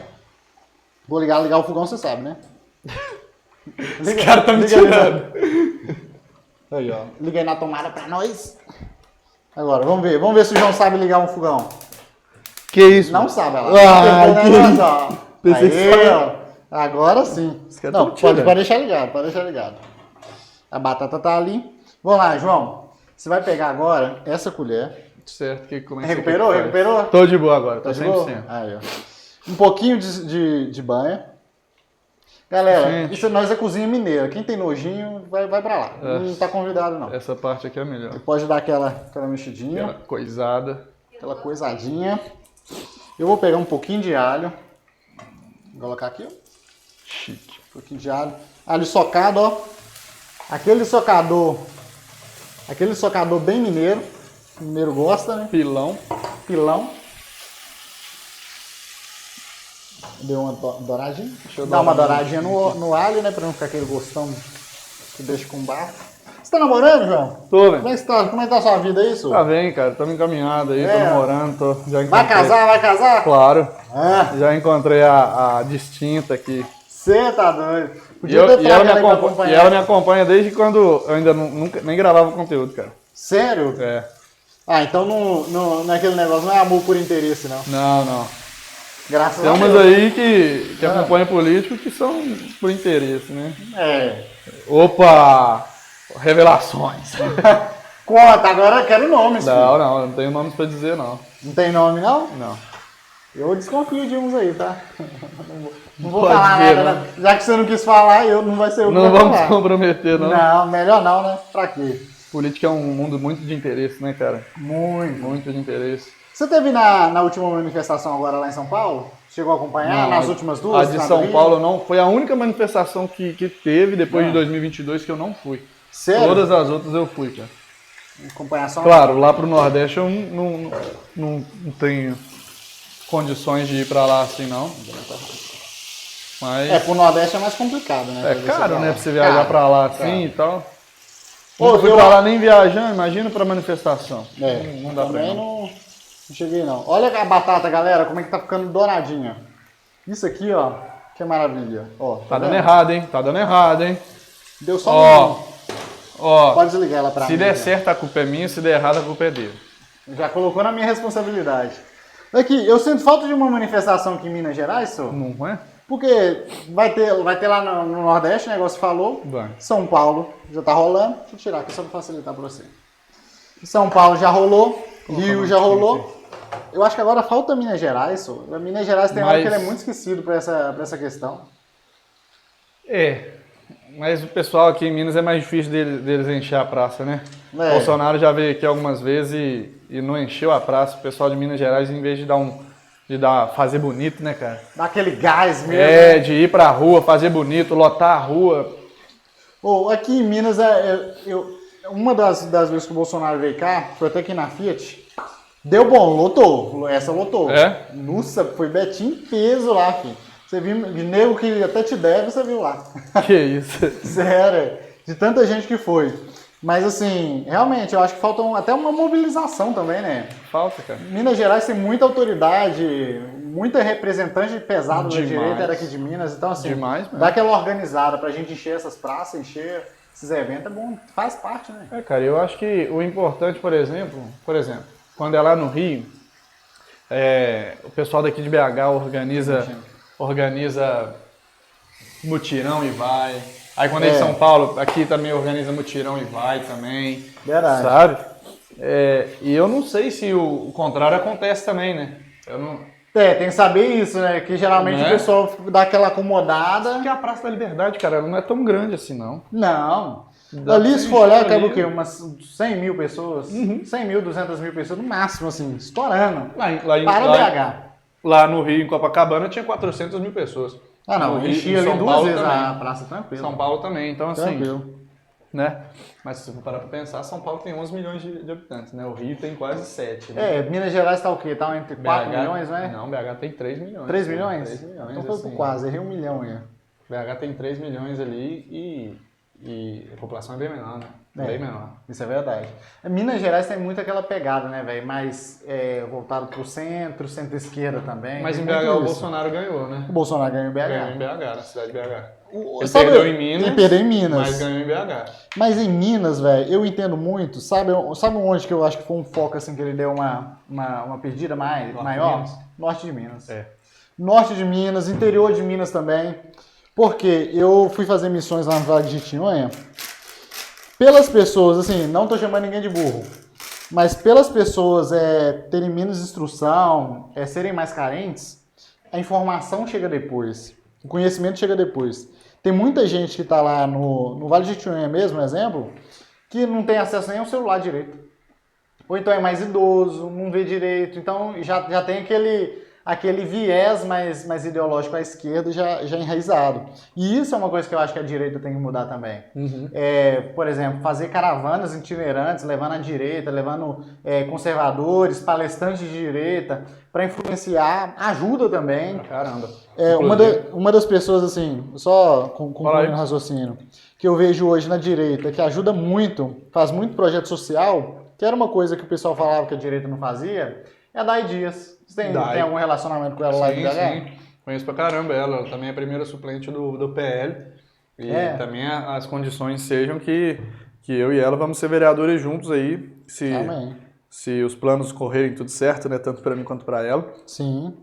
Vou ligar o fogão, você sabe, né? Esse cara tá me tirando. Aí, ó. Liga aí na tomada pra nós. Agora, vamos ver se o João sabe ligar um fogão. Que isso? Não sabe, ela. Ah, Tem que negócio, ó. Pensei que Aí, sabe. ó. Agora sim. caras Não, tão tirando. pode deixar ligado. A batata tá ali. Vamos lá, João. Você vai pegar agora essa colher. Certo, como é que Recuperou? você faz? Recuperou? Tô de boa agora, tô Tá de boa? 100%. Aí, ó. Um pouquinho de banha. Galera, Gente. isso nós é cozinha mineira. Quem tem nojinho, vai pra lá. É. Não tá convidado, não. Essa parte aqui é melhor. Pode dar aquela mexidinha, Aquela coisada. aquela coisadinha. Eu vou pegar um pouquinho de alho. Vou colocar aqui, ó. Chique. Um pouquinho de alho. Alho socado, ó. Aquele socador bem mineiro. O mineiro gosta, né? Pilão. Pilão. Deu uma douradinha. Deixa eu Dá uma dar uma douradinha no alho, né? Pra não ficar aquele gostão que deixa com barro. Você tá namorando, João? Tô, Como velho. é que tá a sua vida aí, senhor? Tá bem, cara. Estamos encaminhados aí, tô É. namorando, já encontrei. Vai casar? Claro. Ah, Já encontrei a distinta aqui. você tá doido. E, Podia eu- ter e ela trago me ela aí pra acompanha, acompanhar. e ela me acompanha desde quando eu ainda nunca, nem gravava conteúdo, cara. Sério? É. Ah, então não é aquele negócio, não é amor por interesse, não. Não. Graças Tem a umas Deus. aí que acompanham políticos que são por interesse, né? É. Opa! Revelações. Conta, agora eu quero nomes. filho. Não, eu não tenho nomes pra dizer, não. Não tem nome, não? Não. Eu desconfio de uns aí, tá? Não vou Pode falar ver, nada, né? né? Já que você não quis falar, não vai ser eu que Não vou vamos falar. comprometer, não. Não, melhor não, né? Pra quê? Política é um mundo muito de interesse, né, cara? Muito. Muito de interesse. Você teve na última manifestação agora lá em São Paulo? Chegou a acompanhar Não, nas últimas duas? A de na do São Rio? Paulo não. Foi a única manifestação que teve depois de 2022 que eu não fui. Sério? Todas as outras eu fui, cara. Acompanhar só Claro, lá pro Nordeste eu não tenho condições de ir pra lá assim, não. Mas pro Nordeste é mais complicado, né? é pra você caro, pra né? lá. Pra você viajar Caro, pra lá assim caro. e tal. Pô, Não fui eu- pra lá nem viajando, imagina pra manifestação. Não dá pra também ir, não. não cheguei não. Olha a batata, galera, como é que tá ficando douradinha. Isso aqui, ó, que maravilha. Ó, Tá dando vendo? errado, hein? Tá dando errado, hein? Deu só Ó, um. ó. Pode desligar ela pra Se mim. der já. certo a culpa é minha, se der errado a culpa é dele. Já colocou na minha responsabilidade. Aqui, eu sinto falta de uma manifestação aqui em Minas Gerais, senhor. Não é? Porque vai ter lá no Nordeste, o negócio falou. Vai. São Paulo já tá rolando. Deixa eu tirar aqui só pra facilitar pra você. São Paulo já rolou. Rio já rolou. Eu acho que agora falta Minas Gerais, senhor. Minas Gerais tem hora Mas- que ele é muito esquecido pra essa questão. É. Mas o pessoal aqui em Minas é mais difícil deles encher a praça, né? É. Bolsonaro já veio aqui algumas vezes e não encheu a praça. O pessoal de Minas Gerais, em vez de fazer bonito, né, cara? Dá aquele gás mesmo. É, de ir pra rua, fazer bonito, lotar a rua. Ô, aqui em Minas, uma das vezes que o Bolsonaro veio cá, foi até aqui na Fiat, deu bom, lotou. Essa lotou. É? Nossa, foi Betinho em peso lá, filho. Você viu, nego que até te deve, você viu lá. Que isso? Sério, de tanta gente que foi. Mas assim, realmente, eu acho que falta até uma mobilização também, né? Falta, cara. Minas Gerais tem muita autoridade, muita representante pesada da Demais. direita era aqui de Minas, então assim, Demais mesmo. dá aquela organizada pra gente encher essas praças, encher esses eventos, é bom, faz parte, né? É, cara, eu acho que o importante, por exemplo, quando é lá no Rio, o pessoal daqui de BH organiza mutirão e vai. Aí quando é em São Paulo, aqui também organiza mutirão e vai também. Verdade. Sabe? E eu não sei se o contrário acontece também, né? Eu não... Tem que saber isso, né? Que geralmente Né? o pessoal dá aquela acomodada. Porque a Praça da Liberdade, cara, ela não é tão grande assim, não. Não. Dá Ali, pra se for olhar, encher acaba ali. o quê? Umas 100 mil pessoas? 100 mil, 200 mil pessoas, no máximo, assim, estourando. Lá no Rio, em Copacabana, tinha 400 mil pessoas. Ah, não, No Rio, enchia em ali São duas Paulo vezes também. a praça, tranquilo. São Paulo também, então assim, Tranquilo. né? Mas se você for parar pra pensar, São Paulo tem 11 milhões de habitantes, né? O Rio tem quase 7, né? Minas Gerais tá o quê? Tá entre 4 BH milhões, né? Não, BH tem 3 milhões. 3 né? milhões? 3 milhões, Então foi assim. por quase, errei 1 milhão aí. BH tem 3 milhões ali e a população é bem menor, né? Bem menor. Isso é verdade. Minas Gerais tem muito aquela pegada, né, velho? Mais voltado pro centro, centro-esquerda também. Mas Tem em muito BH o isso. Bolsonaro ganhou, né? O Bolsonaro ganhou em BH. Ganhou em BH, na cidade de BH. Ele Sabe- perdeu em Minas. Ele perdeu em Minas. Mas ganhou em BH. Mas em Minas, velho, eu entendo muito. Sabe onde que eu acho que foi um foco assim que ele deu uma perdida Norte de maior? Minas? Norte de Minas. É. Norte de Minas, interior de Minas também. Porque eu fui fazer missões lá no Vale de Jequitinhonha. Pelas pessoas, assim, não tô chamando ninguém de burro, mas pelas pessoas terem menos instrução, serem mais carentes, a informação chega depois. O conhecimento chega depois. Tem muita gente que está lá no Vale de Jequitinhonha mesmo, exemplo, que não tem acesso nem ao celular direito. Ou então é mais idoso, não vê direito. Então já tem aquele viés mais ideológico à esquerda já enraizado. E isso é uma coisa que eu acho que a direita tem que mudar também. Por exemplo, fazer caravanas itinerantes, levando a direita, levando conservadores, palestrantes de direita, para influenciar, ajuda também. Caramba. Uma das pessoas, assim, só concluindo aí. o raciocínio, que eu vejo hoje na direita, que ajuda muito, faz muito projeto social, que era uma coisa que o pessoal falava que a direita não fazia, é a Dai Dias. Você tem algum relacionamento com ela lá em BH? Sim. Conheço pra caramba ela. Ela também é a primeira suplente do PL. E também as condições sejam que eu e ela vamos ser vereadores juntos aí. Amém. Se os planos correrem tudo certo, né? Tanto pra mim quanto pra ela. Sim.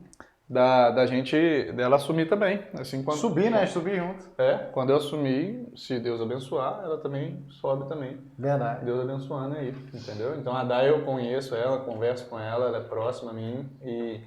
Dela assumir também. Assim, quando, Subir, né? Subir junto. Quando eu assumir, se Deus abençoar, ela também sobe também. Verdade. Deus abençoando aí, entendeu? Então a Day eu conheço ela, converso com ela é próxima a mim e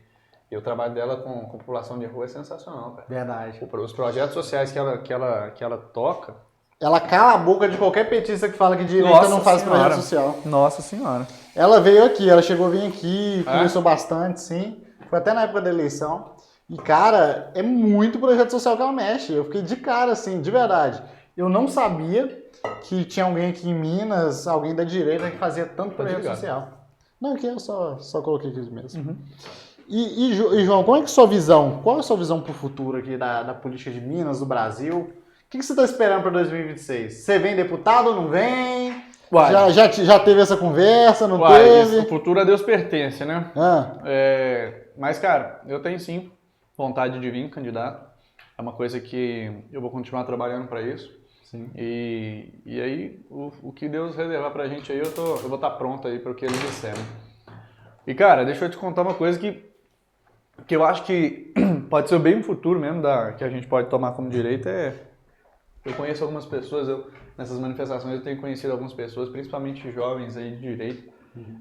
o trabalho dela com a população de rua é sensacional, cara. Verdade. Os projetos sociais que ela toca. Ela cala a boca de qualquer petista que fala que direita não faz projeto social. Nossa senhora. Ela veio aqui, ela chegou a vir aqui, conversou bastante, sim. Foi até na época da eleição. E, cara, é muito projeto social que ela mexe. Eu fiquei de cara, assim, de verdade. Eu não sabia que tinha alguém aqui em Minas, alguém da direita, que fazia tanto projeto ligado. social. Não, aqui eu só coloquei aqui mesmo. Uhum. E, João, qual é a sua visão? Qual é a sua visão pro futuro aqui da política de Minas, do Brasil? O que você está esperando para 2026? Você vem deputado ou não vem? Uai. Já teve essa conversa, não Uai, teve? o futuro a Deus pertence, né? Ah, Mas, cara, eu tenho sim vontade de vir candidato. É uma coisa que eu vou continuar trabalhando para isso. sim. E aí, o que Deus reservar pra gente aí, eu vou estar pronto aí para o que Ele disser. Né? E, cara, deixa eu te contar uma coisa que eu acho que pode ser bem no futuro mesmo, que a gente pode tomar como direito, eu conheço algumas pessoas, nessas manifestações eu tenho conhecido algumas pessoas, principalmente jovens aí de direito,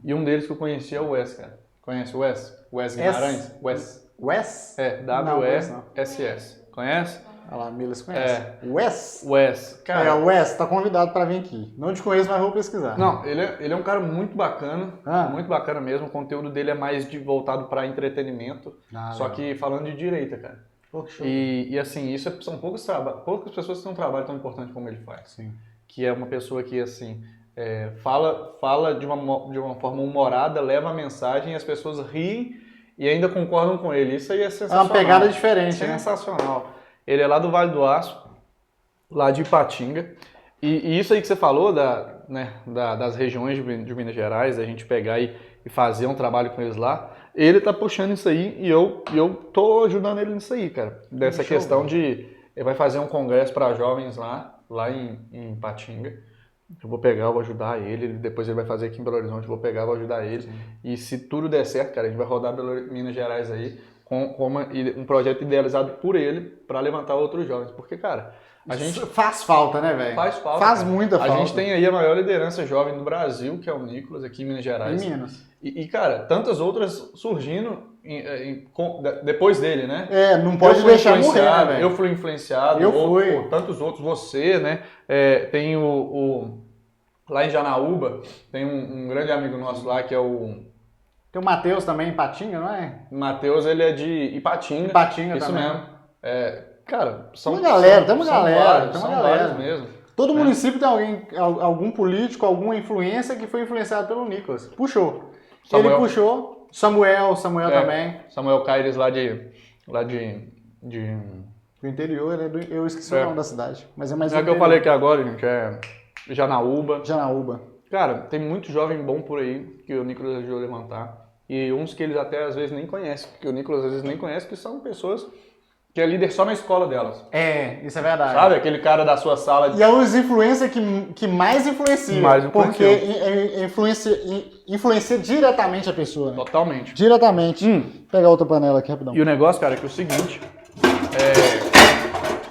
e um deles que eu conheci é o Wes, cara. Conhece o Wes? Wes Guimarães? Wes. Wes? Não, W-E-S-S. Conhece? Olha lá, Milas conhece. Wes? Wes. Cara, O Wes, tá convidado para vir aqui. Não te conheço, mas vou pesquisar. não, ele é um cara muito bacana, Ah. muito bacana mesmo. O conteúdo dele é mais voltado para entretenimento, só que falando de direita, cara. Pô, que show. E assim, são poucas pessoas que têm um trabalho tão importante como ele faz. Sim. Que é uma pessoa que, assim, fala de uma forma humorada, leva a mensagem e as pessoas riem e ainda concordam com ele. Isso aí é É sensacional. uma pegada diferente, né? Sensacional. Ele é lá do Vale do Aço, lá de Ipatinga. E isso aí que você falou das regiões de Minas Gerais, a gente pegar e fazer um trabalho com eles lá, ele tá puxando isso aí e eu tô ajudando ele nisso aí, cara. Dessa questão de... Ele vai fazer um congresso para jovens lá em Ipatinga. Eu vou pegar, eu vou ajudar ele, depois ele vai fazer aqui em Belo Horizonte, eu vou pegar, eu vou ajudar ele. Sim. E se tudo der certo, cara, a gente vai rodar Minas Gerais aí com um projeto idealizado por ele para levantar outros jovens. Porque, cara, a gente... Faz falta, né, velho? Faz falta. Faz cara. muita falta. A gente tem aí a maior liderança jovem do Brasil, que é o Nicolas, aqui em Minas Gerais. Em Minas. E cara, tantas outras surgindo depois dele, né? Não pode deixar morrer, né, velho? Eu fui influenciado. Ou tantos outros, você, né? Tem lá em Janaúba, tem um grande amigo nosso lá, que é o... Tem o Matheus também, em Patinga, não é? O Matheus, ele é de Ipatinga. Ipatinga isso também. mesmo. Cara, são Tem uma galera. vários mesmo. Todo município tem algum político, alguma influência que foi influenciado pelo Nicolas. Puxou. Samuel. Ele puxou. Samuel também. Samuel Caires lá de... Do interior, eu esqueci o nome da cidade. Mas é mais que eu falei aqui agora, gente, é Janaúba. Janaúba. Cara, tem muito jovem bom por aí que o Nicolas ajudou a levantar. E uns que eles até às vezes nem conhecem, porque o Nicolas às vezes nem conhece, que são pessoas que é líder só na escola delas. Isso é verdade. Sabe? Aquele cara da sua sala. E é os influencers que mais influenciam. Porque influencia diretamente a pessoa. Né? Totalmente. Diretamente. Vou pegar outra panela aqui rapidão. E o negócio, cara, é que é o seguinte.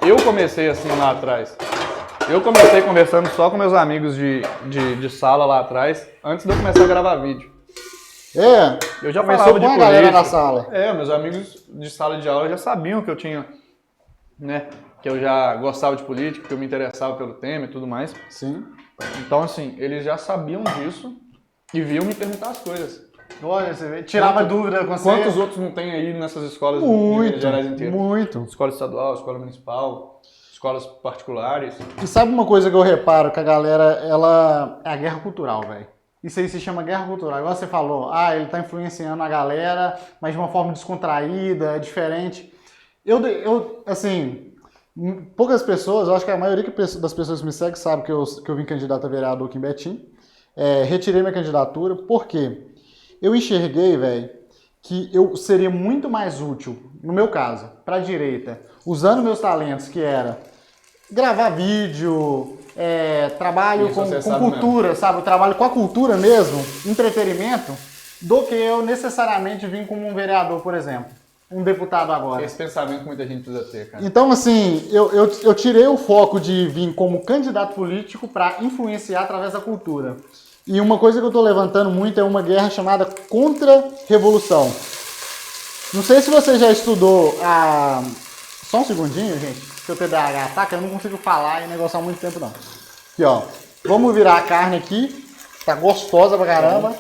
Eu comecei assim lá atrás. Eu comecei conversando só com meus amigos de sala lá atrás, antes de eu começar a gravar vídeo. Eu já falava de política. Galera na sala. Meus amigos de sala de aula já sabiam que eu tinha, né, que eu já gostava de política, que eu me interessava pelo tema e tudo mais. Sim. Então, assim, eles já sabiam disso e vinham me perguntar as coisas. Olha, você vê, tirava dúvida com você. Quantos outros não tem aí nessas escolas de Minas Gerais inteiras? Muito. Escola estadual, escola municipal, escolas particulares. E sabe uma coisa que eu reparo? Que a galera, é a guerra cultural, velho. Isso aí se chama guerra cultural. Igual você falou, ele tá influenciando a galera, mas de uma forma descontraída, diferente. Assim, poucas pessoas, eu acho que a maioria das pessoas que me seguem sabe que eu vim candidato a vereador aqui em Betim. Retirei minha candidatura, por quê? Eu enxerguei, velho, que eu seria muito mais útil, no meu caso, para a direita, usando meus talentos, que era gravar vídeo, trabalho com cultura, mesmo. Sabe? Eu trabalho com a cultura mesmo, entretenimento, do que eu necessariamente vim como um vereador, por exemplo. Um deputado agora. Esse pensamento que muita gente precisa ter, cara. Então, assim, eu tirei o foco de vir como candidato político para influenciar através da cultura. E uma coisa que eu estou levantando muito é uma guerra chamada contra-revolução. Não sei se você já estudou a... Só um segundinho, gente. Se o TDAH ataca, eu não consigo falar e negociar muito tempo, não. Aqui, ó. Vamos virar a carne aqui. Tá gostosa pra caramba.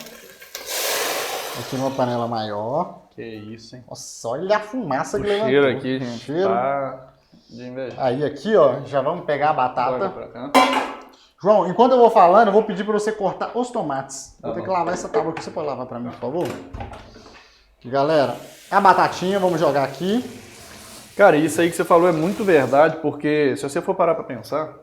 Aqui numa panela maior. Que isso, hein? Nossa, olha a fumaça O que levantou. cheiro aqui, gente, Cheiro. tá de inveja. Aí aqui, ó, já vamos pegar a batata. Bora pra cá. João, enquanto eu vou falando, eu vou pedir pra você cortar os tomates. Tá Vou ter bom. que lavar essa tábua aqui. Você pode lavar pra mim, por favor? E, galera, a batatinha, vamos jogar aqui. Cara, isso aí que você falou é muito verdade, porque se você for parar pra pensar,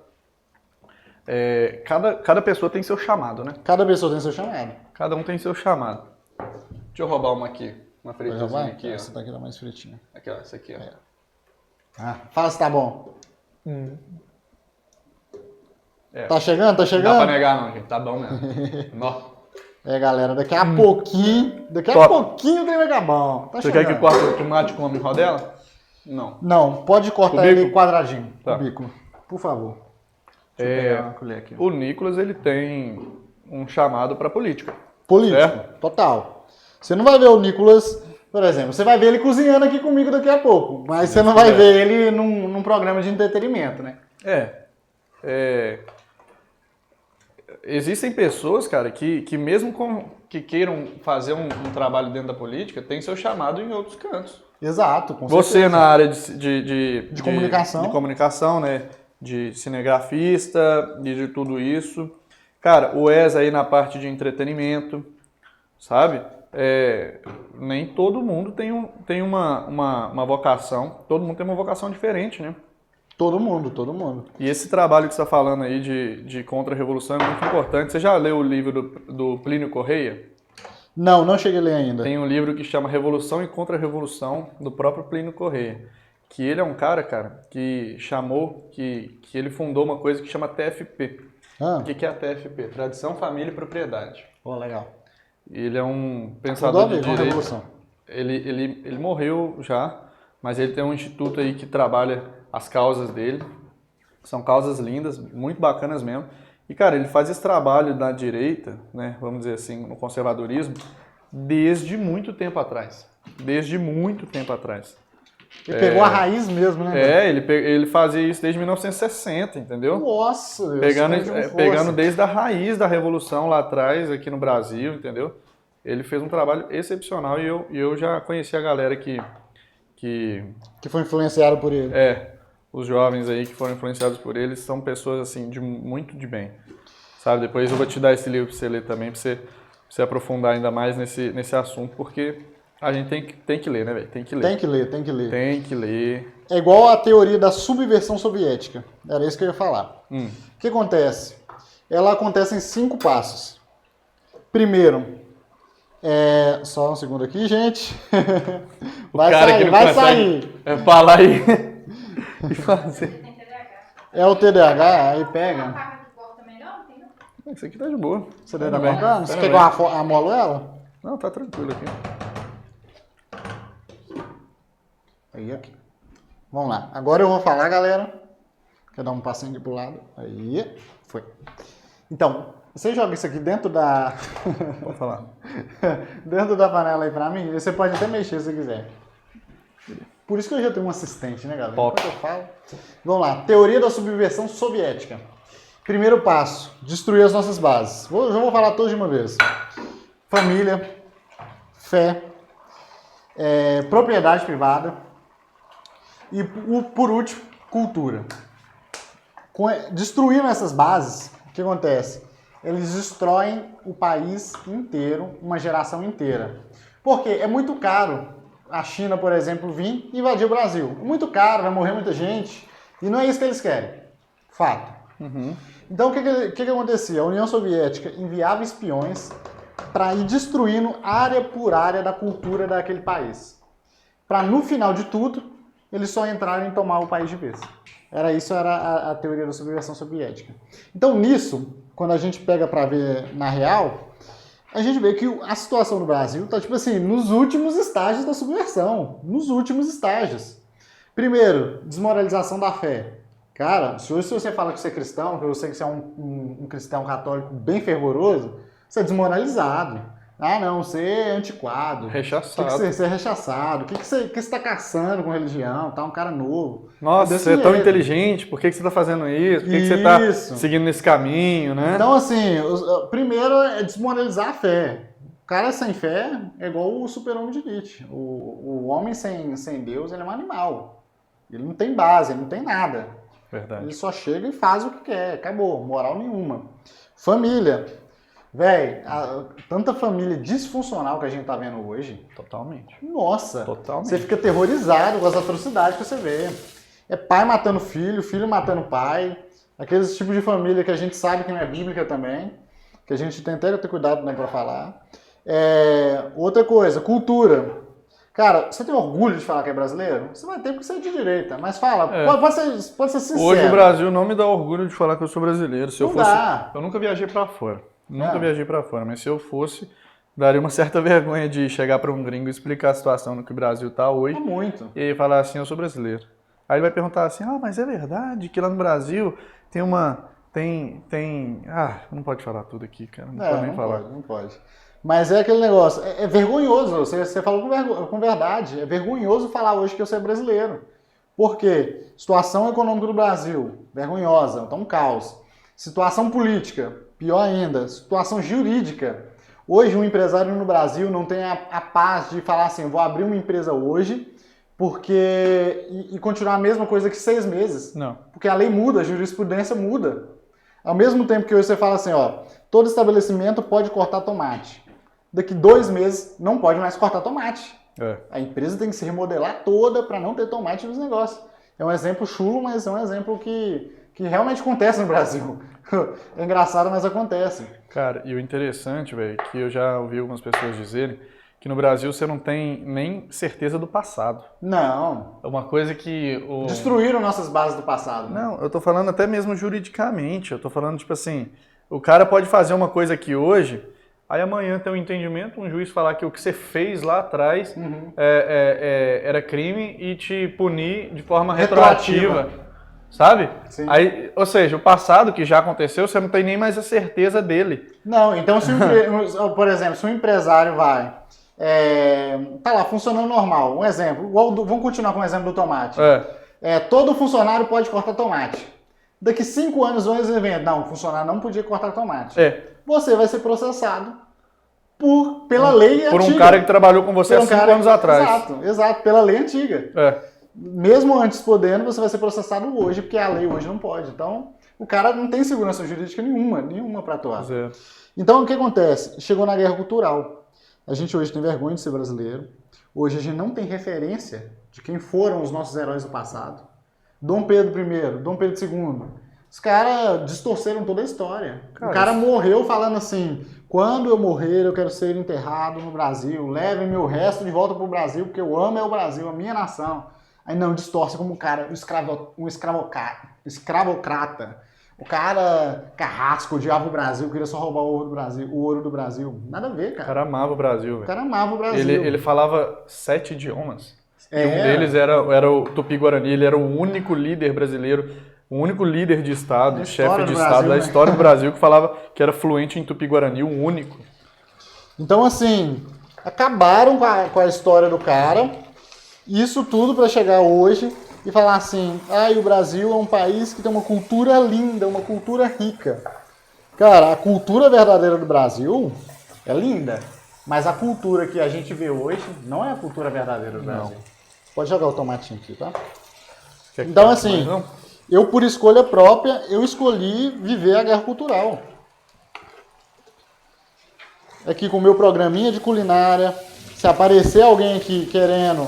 cada pessoa tem seu chamado, né? Cada pessoa tem seu chamado. Cada um tem seu chamado. Deixa eu roubar uma aqui. Uma fritazinha aqui, Essa ó. daqui tá mais fritinha. Aqui, ó. Essa aqui, ó. Ah, fala se tá bom. É. Tá chegando? Tá Não dá pra chegando? negar não, gente. Tá bom mesmo. Nó. Galera, daqui a pouquinho, o trem vai ficar bom. Tá Você chegando. quer que corte o tomate como em rodela? Não. Não, pode cortar Cubículo? ele quadradinho, Tá. cubículo. Por favor. Deixa eu pegar uma colher aqui. O Nicolas, ele tem um chamado pra política. Político, Certo? Total. Você não vai ver o Nicolas, por exemplo, você vai ver ele cozinhando aqui comigo daqui a pouco, mas você não vai ver ele num programa de entretenimento, né? Existem pessoas, cara, que mesmo que queiram fazer um trabalho dentro da política, tem seu chamado em outros cantos. Exato, com Você certeza. na área de comunicação. de comunicação, né? De cinegrafista e de tudo isso. Cara, o Wes aí na parte de entretenimento, sabe? Nem todo mundo tem uma vocação, todo mundo tem uma vocação diferente, né? Todo mundo. E esse trabalho que você está falando aí de contra-revolução é muito importante. Você já leu o livro do Plínio Correia? Não cheguei a ler ainda. Tem um livro que chama Revolução e Contra-Revolução, do próprio Plínio Correia. Que ele é um cara, que chamou, que ele fundou uma coisa que chama TFP. Ah, O que é a TFP? Tradição, Família e Propriedade. pô, legal. Ele é um Tudo a pensador ver de com a direito. revolução. Ele morreu já, mas ele tem um instituto aí que trabalha as causas dele. São causas lindas, muito bacanas mesmo. E, cara, ele faz esse trabalho da direita, né, vamos dizer assim, no conservadorismo, desde muito tempo atrás. Desde muito tempo atrás. Ele pegou a raiz mesmo, né? Ele fazia isso desde 1960, entendeu? Nossa, Deus, Pegando, esse cara de pegando força. desde a raiz da Revolução lá atrás, aqui no Brasil, entendeu? Ele fez um trabalho excepcional e eu já conheci a galera que Que foi influenciado por ele. os jovens aí que foram influenciados por ele são pessoas assim muito de bem, sabe? Depois eu vou te dar esse livro para você ler também, para você aprofundar ainda mais nesse assunto, porque a gente tem que ler, né, velho? Tem que ler. Tem que ler. Tem que ler. É igual a teoria da subversão soviética. Era isso que eu ia falar. O que acontece? Ela acontece em 5 passos. Primeiro, só um segundo aqui, gente. Vai sair. Falar aí e fazer. Tem TDAH. É o TDAH, aí Uma pega. faca que corta melhor, entendeu? Isso aqui tá de boa. Você deve Tudo bem. cortando? Você Tá quer bem. que eu amolo ela? Não, tá tranquilo aqui. Aí, aqui. Vamos lá. Agora eu vou falar, galera. Quer dar um passinho aqui pro lado? Aí, foi. Então, você joga isso aqui dentro da... Pode falar. dentro da panela aí pra mim. Você pode até mexer se quiser. Por isso que eu já tenho um assistente, né, galera? Top. Enquanto eu falo. Vamos lá. Teoria da subversão soviética. Primeiro passo, destruir as nossas bases. Já vou falar todos de uma vez. Família, fé, propriedade privada e, por último, cultura. Destruindo essas bases, o que acontece? Eles destroem o país inteiro, uma geração inteira. Porque é muito caro a China, por exemplo, vir e invadir o Brasil. Muito caro, vai morrer muita gente. E não é isso que eles querem. Fato. Então, o que acontecia? A União Soviética enviava espiões para ir destruindo área por área da cultura daquele país. Para, no final de tudo, eles só entrarem e tomar o país de vez. Isso era a teoria da subversão soviética. Então, nisso, quando a gente pega para ver na real, a gente vê que a situação no Brasil está, tipo assim, nos últimos estágios da subversão. Nos últimos estágios. Primeiro, desmoralização da fé. Cara, se hoje você fala que você é cristão, que eu sei que você é um cristão católico bem fervoroso, você é desmoralizado. Ah, não, você é antiquado. Rechaçado. Você é rechaçado. O que você está caçando com religião? Tá um cara novo. Nossa, Desse você é tão jeito. inteligente, por que você tá fazendo isso? Por que você tá Isso. seguindo nesse caminho, né? Então, assim, primeiro é desmoralizar a fé. cara sem fé é igual o super-homem de Nietzsche. O homem sem Deus, ele é um animal. Ele não tem base, ele não tem nada. Verdade. Ele só chega e faz o que quer. Acabou, moral nenhuma. Família. Véi, tanta família disfuncional que a gente tá vendo hoje. Totalmente. Nossa, Totalmente. você fica aterrorizado com as atrocidades que você vê. É pai matando filho, filho matando pai. Aqueles tipos de família que a gente sabe que não é bíblica também. Que a gente tem até que ter cuidado, né, pra falar. Outra coisa, cultura. Cara, você tem orgulho de falar que é brasileiro? Você vai ter porque você é de direita. Mas fala, pode ser sincero. Hoje o Brasil não me dá orgulho de falar que eu sou brasileiro. Se eu Não fosse, dá. eu nunca viajei pra fora. Não. Viajei pra fora, mas se eu fosse, daria uma certa vergonha de chegar pra um gringo e explicar a situação no que o Brasil tá hoje. Muito. E falar assim, eu sou brasileiro. Aí ele vai perguntar assim, mas é verdade que lá no Brasil tem não pode falar tudo aqui, cara, não pode nem falar. Não pode. Mas é aquele negócio, é vergonhoso, você falou com verdade, é vergonhoso falar hoje que eu sou brasileiro. Por quê? Situação econômica do Brasil, vergonhosa, tá um caos. Situação política, pior ainda. Situação jurídica. Hoje um empresário no Brasil não tem a paz de falar assim, vou abrir uma empresa hoje e continuar a mesma coisa que 6 meses. Não. Porque a lei muda, a jurisprudência muda. Ao mesmo tempo que hoje você fala assim, todo estabelecimento pode cortar tomate. Daqui 2 meses não pode mais cortar tomate. A empresa tem que se remodelar toda para não ter tomate nos negócios. É um exemplo chulo, mas é um exemplo que realmente acontece no Brasil. É engraçado, mas acontece. Cara, e o interessante, velho, que eu já ouvi algumas pessoas dizerem, que no Brasil você não tem nem certeza do passado. Não. É uma coisa que... Destruíram nossas bases do passado. Né? Não, eu tô falando até mesmo juridicamente. Eu tô falando, tipo assim, o cara pode fazer uma coisa aqui hoje, aí amanhã tem um entendimento, um juiz falar que o que você fez lá atrás era crime e te punir de forma retroativa. Sabe? Sim. Aí, ou seja, o passado que já aconteceu, você não tem nem mais a certeza dele. Não, então por exemplo, se um empresário vai... tá lá, funcionando normal. Um exemplo, vamos continuar com o exemplo do tomate. Todo funcionário pode cortar tomate. Daqui 5 anos vão evento. Não, o funcionário não podia cortar tomate. Você vai ser processado pela lei antiga. Por um cara que trabalhou com você há 5 anos atrás. Exato, pela lei antiga. Mesmo antes podendo, você vai ser processado hoje, porque a lei hoje não pode. Então, o cara não tem segurança jurídica nenhuma para atuar. Então, o que acontece? Chegou na guerra cultural. A gente hoje tem vergonha de ser brasileiro. Hoje a gente não tem referência de quem foram os nossos heróis do passado. Dom Pedro I, Dom Pedro II. Os caras distorceram toda a história. O cara morreu falando assim, quando eu morrer eu quero ser enterrado no Brasil, levem meu resto de volta pro Brasil, porque eu amo o Brasil, a minha nação. Aí não, distorce como um cara, um escravocrata. O cara carrasco, odiava o Brasil, queria só roubar o ouro do Brasil. Nada a ver, cara. O cara amava o Brasil, velho. O cara amava o Brasil. Ele falava 7 idiomas. E um deles era o Tupi-Guarani, ele era o único líder brasileiro, o único líder de Estado, chefe de Estado da história do Brasil que falava que era fluente em Tupi-Guarani, o único. Então, assim, acabaram com a história do cara, isso tudo para chegar hoje e falar assim, o Brasil é um país que tem uma cultura linda, uma cultura rica. Cara, a cultura verdadeira do Brasil é linda, mas a cultura que a gente vê hoje não é a cultura verdadeira do Brasil. Pode jogar o tomatinho aqui, tá? Então, assim, eu por escolha própria, eu escolhi viver a guerra cultural. Aqui com o meu programinha de culinária, se aparecer alguém aqui querendo...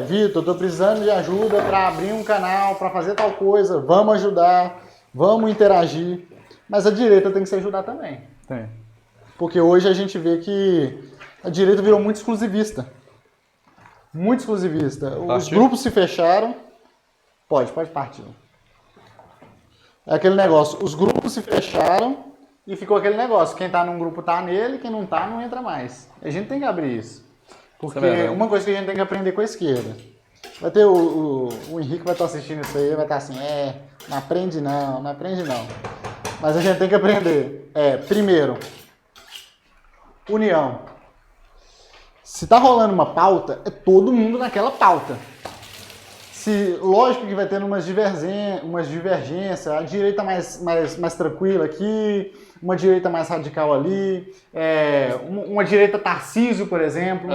Vitor, tô precisando de ajuda para abrir um canal, para fazer tal coisa, vamos ajudar, vamos interagir. Mas a direita tem que se ajudar também. Tem. Porque hoje a gente vê que a direita virou muito exclusivista. Muito exclusivista. Os grupos se fecharam. Pode partir. É aquele negócio, os grupos se fecharam e ficou aquele negócio, quem tá num grupo tá nele, quem não tá não entra mais. A gente tem que abrir isso. Porque uma coisa que a gente tem que aprender com a esquerda. Vai ter o Henrique vai estar assistindo isso aí, vai estar assim, não aprende não. Mas a gente tem que aprender. Primeiro, união. Se tá rolando uma pauta, é todo mundo naquela pauta. lógico que vai tendo umas divergências, a direita mais tranquila aqui, uma direita mais radical ali, uma direita Tarcísio, por exemplo.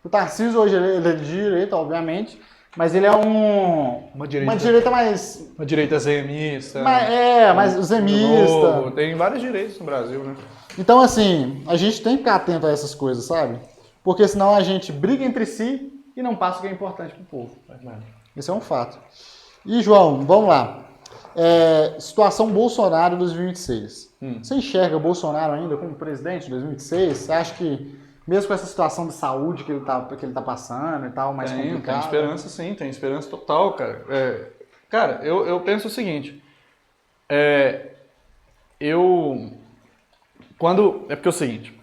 O Tarcísio hoje ele é de direita, obviamente, mas ele é uma direita mais... Uma direita zemista. mais zemista. Tem vários direitos no Brasil, né? Então, assim, a gente tem que ficar atento a essas coisas, sabe? Porque senão a gente briga entre si e não passa o que é importante pro povo. Isso é um fato. E, João, vamos lá. Situação Bolsonaro 2026. Você enxerga Bolsonaro ainda como presidente em 2026? Você acha que, mesmo com essa situação de saúde que ele tá passando e tal, mais complicado... Tem esperança sim, tem esperança total, cara. Cara, eu penso o seguinte. É porque é o seguinte,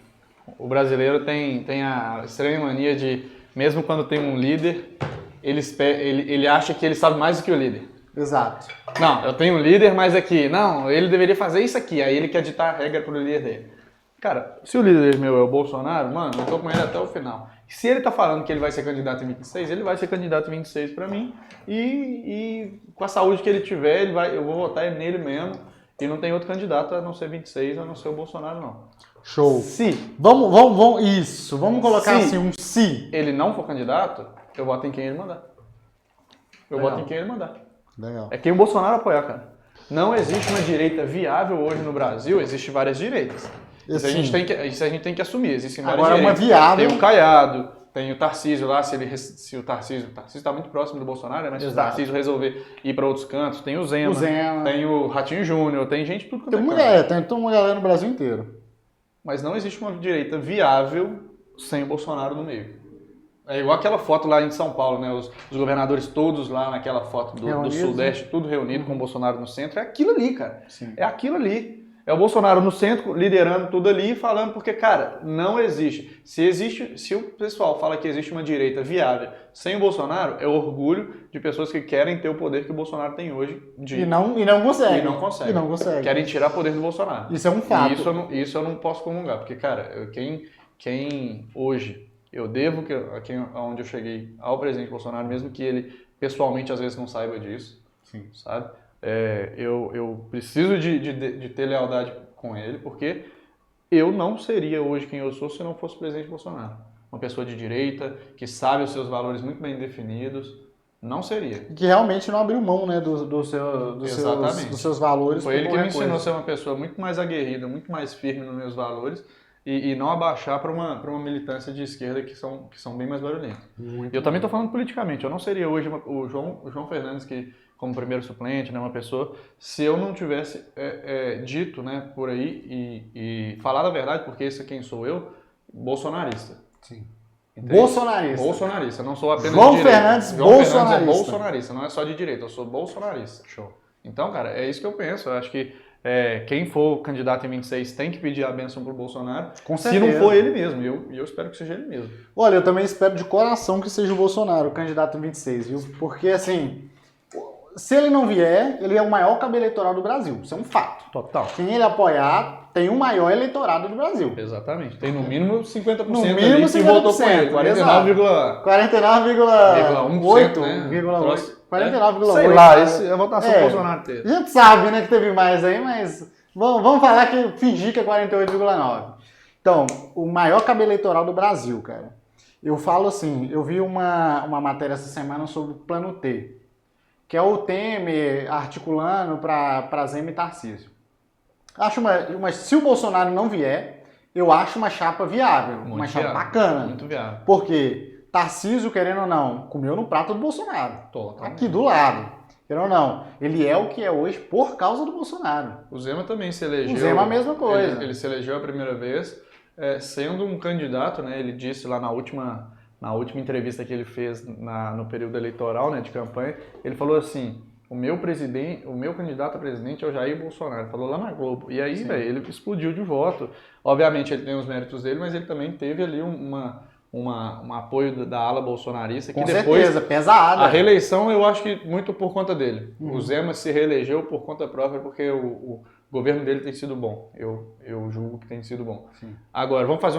o brasileiro tem a estranha mania de, mesmo quando tem um líder, ele acha que ele sabe mais do que o líder. Exato. Não, eu tenho um líder, mas aqui, não, ele deveria fazer isso aqui, aí ele quer ditar a regra pro líder dele. Cara, se o líder meu é o Bolsonaro, mano, eu tô com ele até o final. Se ele tá falando que ele vai ser candidato em 26, ele vai ser candidato em 26 pra mim, e com a saúde que ele tiver, eu vou votar nele mesmo, e não tem outro candidato a não ser 26, a não ser o Bolsonaro, não. Show. Se Vamos colocar assim, um se ele não for candidato, eu voto em quem ele mandar. Voto em quem ele mandar. Legal. É quem o Bolsonaro apoiar, cara. Não existe uma direita viável hoje no Brasil, existem várias direitas. Isso a gente tem que assumir, existem várias direitas. Agora, uma viável... Tem o Caiado, tem o Tarcísio lá, se o Tarcísio está muito próximo do Bolsonaro, mas se o Tarcísio resolver ir para outros cantos, tem o Zema, tem o Ratinho Júnior, tem gente tudo quanto tem toda uma galera no Brasil inteiro. Mas não existe uma direita viável sem o Bolsonaro no meio. É igual aquela foto lá em São Paulo, né? Os governadores todos lá naquela foto do Sudeste, tudo reunido com o Bolsonaro no centro. É aquilo ali, cara. Sim. É aquilo ali. É o Bolsonaro no centro, liderando tudo ali e falando, porque, cara, não existe. Se o pessoal fala que existe uma direita viável sem o Bolsonaro, é orgulho de pessoas que querem ter o poder que o Bolsonaro tem hoje. E não consegue. Querem tirar poder do Bolsonaro. Isso é um fato. E isso eu não posso comungar, porque, cara, quem hoje... Eu devo, aonde eu cheguei, ao presidente Bolsonaro, mesmo que ele pessoalmente às vezes não saiba disso, sim, sabe? Eu preciso de ter lealdade com ele, porque eu não seria hoje quem eu sou se não fosse o presidente Bolsonaro. Uma pessoa de direita, que sabe os seus valores muito bem definidos, não seria. Que realmente não abriu mão, né, dos seus valores. Foi ele que me ensinou a ser uma pessoa muito mais aguerrida, muito mais firme nos meus valores, e não abaixar para uma militância de esquerda que são bem mais barulhentas. Eu também estou falando politicamente. Eu não seria hoje o João Fernandes, que como primeiro suplente, né, uma pessoa, se eu não tivesse dito, né, por aí e falado a verdade, porque esse é quem sou eu, bolsonarista. Sim. Entende? Bolsonarista. Não sou apenas João de direita. Fernandes, Fernandes é bolsonarista, não é só de direita. Eu sou bolsonarista. Show. Então, cara, é isso que eu penso. Eu acho que quem for candidato em 26 tem que pedir a bênção pro Bolsonaro, com certeza. Se não for ele mesmo, e eu espero que seja ele mesmo. Olha, eu também espero de coração que seja o Bolsonaro, o candidato em 26, viu? Porque, assim, se ele não vier, ele é o maior cabo eleitoral do Brasil, isso é um fato. Total. Quem ele apoiar tem o maior eleitorado do Brasil. Exatamente. Tem no mínimo 50% no mínimo ali que votou com ele, 49,8%, né? 49,8%. Sei lá, a votação do Bolsonaro teve. A gente sabe, né, que teve mais aí, mas vamos falar que fingir que é 48,9%. Então, o maior cabo eleitoral do Brasil, cara. Eu falo assim, eu vi uma matéria essa semana sobre o Plano T, que é o Temer articulando para Zema e Tarcísio. Acho se o Bolsonaro não vier, eu acho uma chapa viável, Muito uma chapa viável, bacana. Muito viável. Porque Tarcísio, querendo ou não, comeu no prato do Bolsonaro. Totalmente. Aqui do lado. Querendo ou não, ele é o que é hoje por causa do Bolsonaro. O Zema também se elegeu. O Zema a mesma coisa. Ele se elegeu a primeira vez, sendo um candidato, né? Ele disse lá na última entrevista que ele fez no período eleitoral, né, de campanha, ele falou assim: o meu candidato a presidente é o Jair Bolsonaro. Ele falou lá na Globo. E aí, velho, ele explodiu de voto. Obviamente ele tem os méritos dele, mas ele também teve ali um apoio da ala bolsonarista. Com certeza, pesada. A reeleição eu acho que muito por conta dele. O Zema se reelegeu por conta própria porque o governo dele tem sido bom. Eu julgo que tem sido bom. Sim. Agora, vamos fazer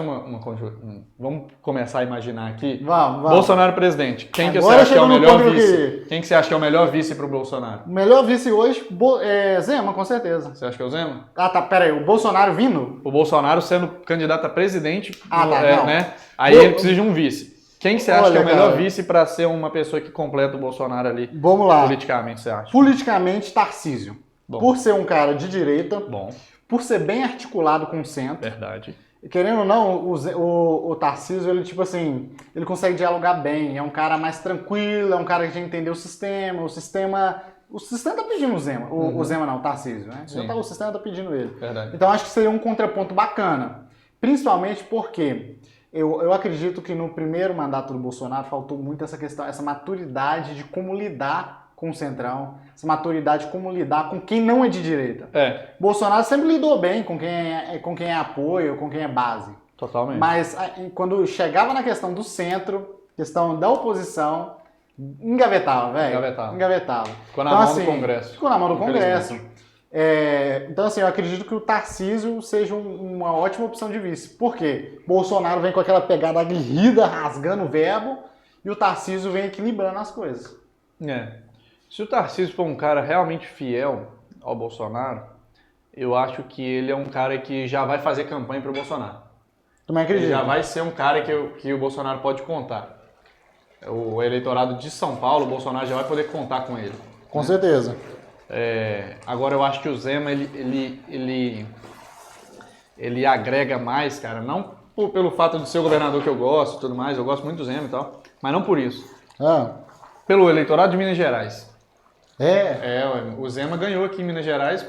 vamos começar a imaginar aqui. Vamos. Bolsonaro presidente. Quem que você Agora acha que é o chegou no melhor ponto vice? Quem que você acha que é o melhor vice pro Bolsonaro? O melhor vice hoje é Zema, com certeza. Você acha que é o Zema? Ah, tá, pera aí. O Bolsonaro vindo? O Bolsonaro sendo candidato a presidente, não. né? Aí ele precisa de um vice. Quem que você acha que é o melhor cara, vice para ser uma pessoa que completa o Bolsonaro ali? Vamos lá. Politicamente, você acha? Politicamente, Tarcísio. Bom. Por ser um cara de direita, Bom, por ser bem articulado com o centro. verdade. Querendo ou não, o Tarcísio, ele tipo assim, ele consegue dialogar bem, é um cara mais tranquilo, é um cara que já entendeu o sistema tá pedindo o Zema, o Zema não, o Tarcísio, né? O sistema tá pedindo ele. Verdade. Então acho que seria um contraponto bacana, principalmente porque eu acredito que no primeiro mandato do Bolsonaro faltou muito essa questão, essa maturidade de como lidar com o Centrão, essa maturidade de como lidar com quem não é de direita. Bolsonaro sempre lidou bem com quem é apoio, com quem é base. Totalmente. Mas quando chegava na questão do centro, questão da oposição, engavetava, velho. Engavetava. Ficou na mão do Congresso. Ficou na mão do Congresso. Então, assim, eu acredito que o Tarcísio seja uma ótima opção de vice. Por quê? Bolsonaro vem com aquela pegada aguerrida, rasgando o verbo, e o Tarcísio vem equilibrando as coisas. Se o Tarcísio for um cara realmente fiel ao Bolsonaro, eu acho que ele é um cara que já vai fazer campanha pro Bolsonaro. Também acredito. Ele já vai ser um cara que o Bolsonaro pode contar. O eleitorado de São Paulo, o Bolsonaro já vai poder contar com ele. Com certeza. Agora eu acho que o Zema, ele agrega mais, cara, não pelo fato de ser o governador que eu gosto e tudo mais, eu gosto muito do Zema e tal, mas não por isso. Pelo eleitorado de Minas Gerais. O Zema ganhou aqui em Minas Gerais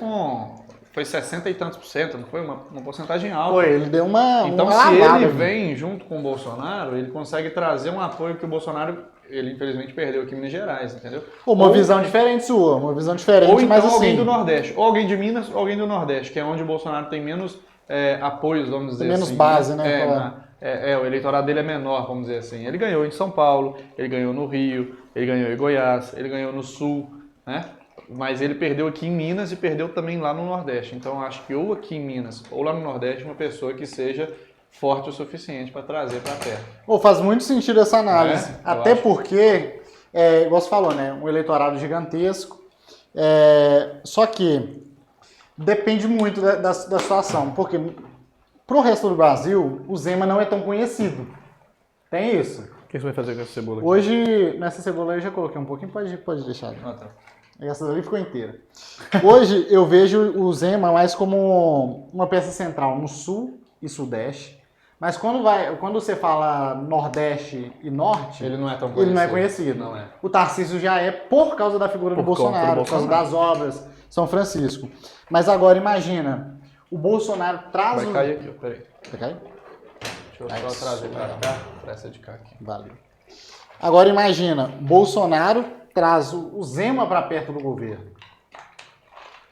foi 60 e tantos %, não foi? Uma porcentagem alta. Foi, ele deu uma Então, uma se lavada, ele vem junto com o Bolsonaro, ele consegue trazer um apoio que o Bolsonaro, ele infelizmente perdeu aqui em Minas Gerais, entendeu? Uma visão diferente sua, uma visão diferente, ou então mas assim... alguém do Nordeste, ou alguém de Minas, ou alguém do Nordeste, que é onde o Bolsonaro tem menos apoios, vamos dizer menos assim. Menos base, né? O eleitorado dele é menor, vamos dizer assim. Ele ganhou em São Paulo, ele ganhou no Rio, ele ganhou em Goiás, ele ganhou no Sul, né? Mas ele perdeu aqui em Minas e perdeu também lá no Nordeste. Então, acho que ou aqui em Minas ou lá no Nordeste, uma pessoa que seja forte o suficiente para trazer para perto. Faz muito sentido essa análise. Até porque, igual você falou, né? Um eleitorado gigantesco. Só que depende muito da situação. Porque pro resto do Brasil, o Zema não é tão conhecido. Tem isso. O que você vai fazer com essa cebola aqui? Hoje, nessa cebola eu já coloquei um pouquinho, pode deixar. Tá. Essa ali ficou inteira. Hoje eu vejo o Zema mais como uma peça central no Sul e Sudeste. Mas quando você fala Nordeste e Norte, ele não é tão conhecido. Ele não é conhecido. Não é. O Tarcísio já é por causa da figura do Bolsonaro, por causa das obras, São Francisco. Mas agora imagina, o Bolsonaro traz Vai cair aqui, peraí. Vai cair? Deixa eu só trazer pra cá, pra essa de cá aqui. Valeu. Agora imagina, Bolsonaro traz o Zema para perto do governo.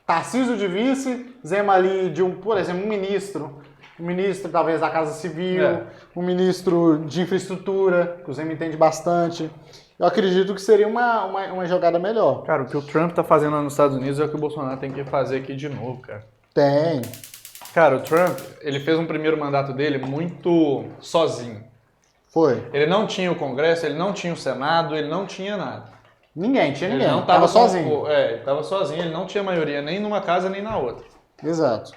Tarcísio de vice, Zema ali de por exemplo, um ministro talvez da Casa Civil, um ministro de infraestrutura, que o Zema entende bastante. Eu acredito que seria uma jogada melhor. Cara, o que o Trump tá fazendo lá nos Estados Unidos é o que o Bolsonaro tem que fazer aqui de novo, cara. Tem. Cara, o Trump, ele fez um primeiro mandato dele muito sozinho. Foi. Ele não tinha o Congresso, ele não tinha o Senado, ele não tinha nada. Ninguém, tinha ninguém. Ele não tava sozinho. Ele tava sozinho, ele não tinha maioria nem numa casa nem na outra. Exato.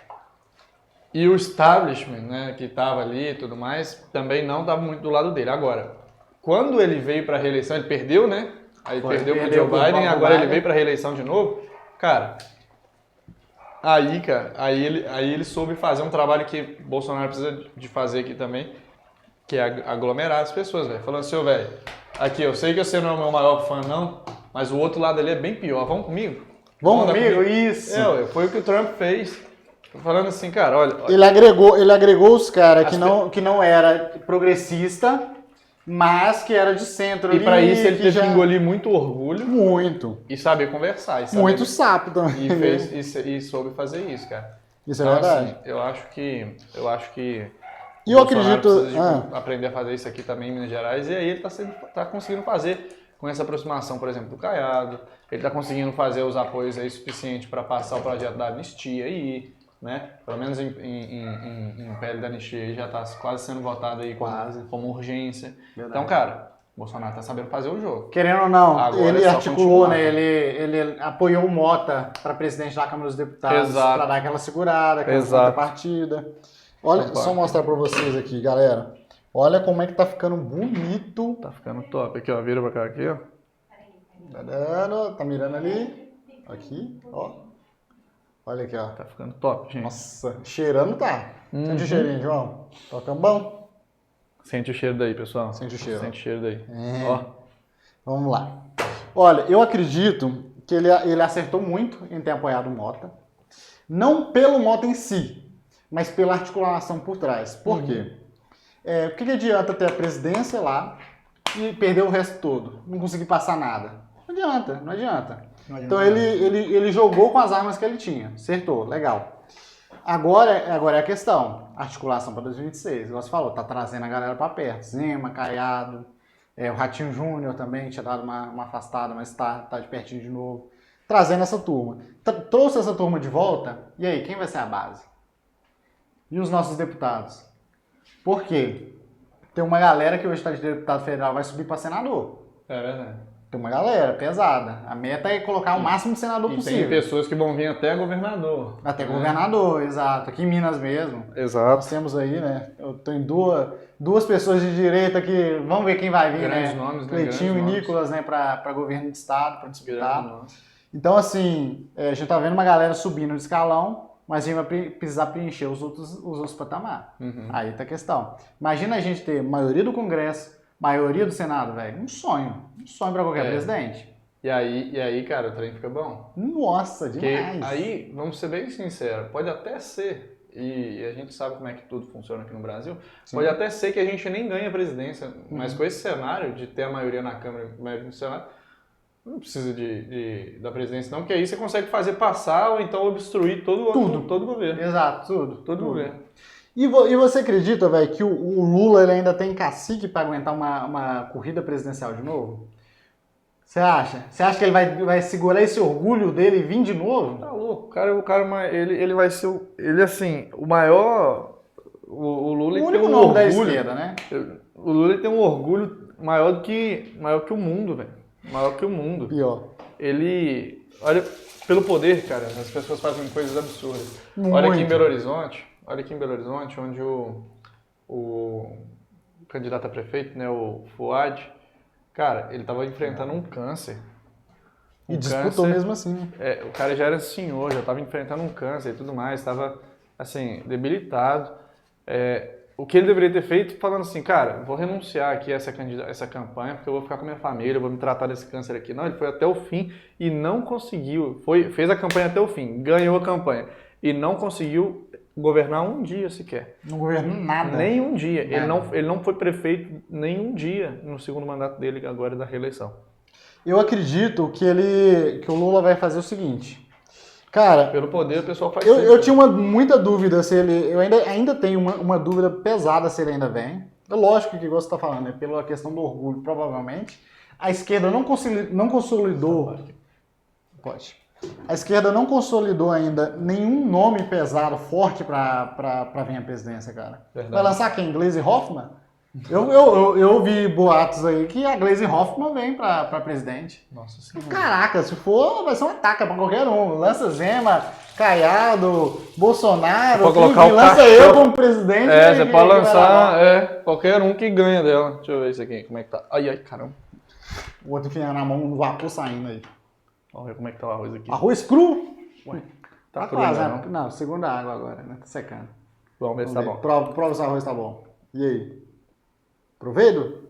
E o establishment, né, que tava ali e tudo mais, também não tava muito do lado dele. Agora, quando ele veio pra reeleição, ele perdeu, né? Aí perdeu pro Joe Biden, agora ele veio pra reeleição de novo. Cara, aí ele soube fazer um trabalho que Bolsonaro precisa de fazer aqui também, que é aglomerar as pessoas, velho. Falando assim, velho, aqui, eu sei que você não é o meu maior fã, não, mas o outro lado ali é bem pior. Vamos comigo? Vamos comigo? Isso. Foi o que o Trump fez. Tô falando assim, cara, olha... Ele agregou os caras que não era progressista, mas que era de centro. E para isso ele teve que engolir muito orgulho. Muito. E saber conversar. E saber muito sapo também. E soube fazer isso, cara. Isso então, é verdade. Assim, eu acho que e eu acredito... precisa aprender a fazer isso aqui também em Minas Gerais. E aí ele tá conseguindo fazer. com essa aproximação, por exemplo, do Caiado, ele está conseguindo fazer os apoios aí suficientes para passar o projeto da anistia aí, né? Pelo menos em PL da anistia aí já está quase sendo votado aí como urgência. Verdade. Então, cara, o Bolsonaro está sabendo fazer o jogo. Querendo ou não, Agora ele é só articulou, continuar. né? Ele apoiou o Mota para presidente da Câmara dos Deputados, Exato. para dar aquela segurada, aquela Exato. contrapartida. Olha, Concordo. só mostrar para vocês aqui, galera. Olha como é que tá ficando bonito. Tá ficando top. Aqui, ó. Vira pra cá aqui, ó. Tá dando, tá mirando ali. Aqui, ó. Olha aqui, ó. Tá ficando top, gente. Nossa, cheirando tá. Sente o cheirinho, João. Toca bom? Sente o cheiro daí, pessoal. Sente o cheiro. Sente o cheiro daí. É. Ó. Vamos lá. Olha, eu acredito que ele acertou muito em ter apoiado o Mota. Não pelo Mota em si, mas pela articulação por trás. Por quê? O que adianta ter a presidência lá e perder o resto todo? Não conseguir passar nada. Não adianta, não adianta. Então ele jogou com as armas que ele tinha. Acertou, legal. Agora é a questão. Articulação para 2026. Igual você falou, tá trazendo a galera para perto. Zema, Caiado, o Ratinho Júnior também tinha dado uma afastada, mas tá de pertinho de novo. Trazendo essa turma. Trouxe essa turma de volta, e aí, quem vai ser a base? E os nossos deputados? Por quê? Tem uma galera que hoje está de deputado federal vai subir para senador. É verdade. Tem uma galera pesada. A meta é colocar o máximo de senador E possível. tem pessoas que vão vir até governador. Até governador, exato. Aqui em Minas mesmo. Exato. Nós temos aí, né? Eu tenho duas pessoas de direita que vamos ver quem vai vir, Grandes né? nomes, né? Cleitinho Grandes e nomes. Nicolas, né? Para governo de estado, para disputar. Nossa. Então, assim, a gente tá vendo uma galera subindo de escalão, mas a gente vai precisar preencher os outros patamares. Aí tá a questão. Imagina a gente ter maioria do Congresso, maioria do Senado, velho. Um sonho para qualquer presidente. E aí, cara, o trem fica bom. Nossa, Porque demais. aí, vamos ser bem sinceros, pode até ser, e a gente sabe como é que tudo funciona aqui no Brasil, pode até ser que a gente nem ganhe a presidência, mas com esse cenário de ter a maioria na Câmara e a maioria no Senado, não precisa da presidência não, porque aí você consegue fazer passar ou então obstruir todo o governo. Exato, tudo. Todo o governo. E você acredita, velho, que o Lula ele ainda tem cacique para aguentar uma corrida presidencial de novo? Você acha? Você acha que ele vai segurar esse orgulho dele e vir de novo? Tá louco. O cara ele vai ser o maior. O Lula O tem único um nome da orgulho. esquerda, né? O Lula ele tem um orgulho maior que o mundo, velho. Maior que o mundo. Pior. Ele. Olha, pelo poder, cara, as pessoas fazem coisas absurdas. Muito. Olha aqui em Belo Horizonte, onde o candidato a prefeito, né, o Fuad, cara, ele tava enfrentando um câncer. E disputou mesmo assim, né? O cara já era senhor, já estava enfrentando um câncer e tudo mais, estava, assim, debilitado. O que ele deveria ter feito, falando assim, cara, vou renunciar aqui a essa campanha, porque eu vou ficar com a minha família, eu vou me tratar desse câncer aqui. Não, ele foi até o fim e não conseguiu, fez a campanha até o fim, ganhou a campanha e não conseguiu governar um dia sequer. Não governou nada. Nem um dia. Nada. Ele não foi prefeito nem um dia no segundo mandato dele, agora da reeleição. Eu acredito que o Lula vai fazer o seguinte. Cara, Pelo poder, o pessoal faz eu tinha muita dúvida se ele... Eu ainda tenho uma dúvida pesada se ele ainda vem. É lógico que você está falando, né? Pela questão do orgulho, provavelmente. A esquerda não consolidou... Pode. A esquerda não consolidou ainda nenhum nome pesado, forte para vir à presidência, cara. Verdade. Vai lançar quem? Gleisi Hoffmann? Eu ouvi boatos aí que a Gleisi Hoffmann vem para presidente. Nossa Senhora. Caraca, se for, vai ser um ataque para qualquer um. Lança Zema, Caiado, Bolsonaro, Pode colocar o lança cachorro. eu como presidente. Você pode lançar qualquer um que ganha dela. Deixa eu ver isso aqui, como é que tá. Ai, caramba. O outro enfiando na mão no vapor saindo aí. Vamos ver como é que tá o arroz aqui. Arroz cru? Ué, Tá cru quase, ainda né? Não, segunda água agora, né? Tá secando. Vamos ver se tá bom. Prova se o arroz tá bom. E aí? Proveito?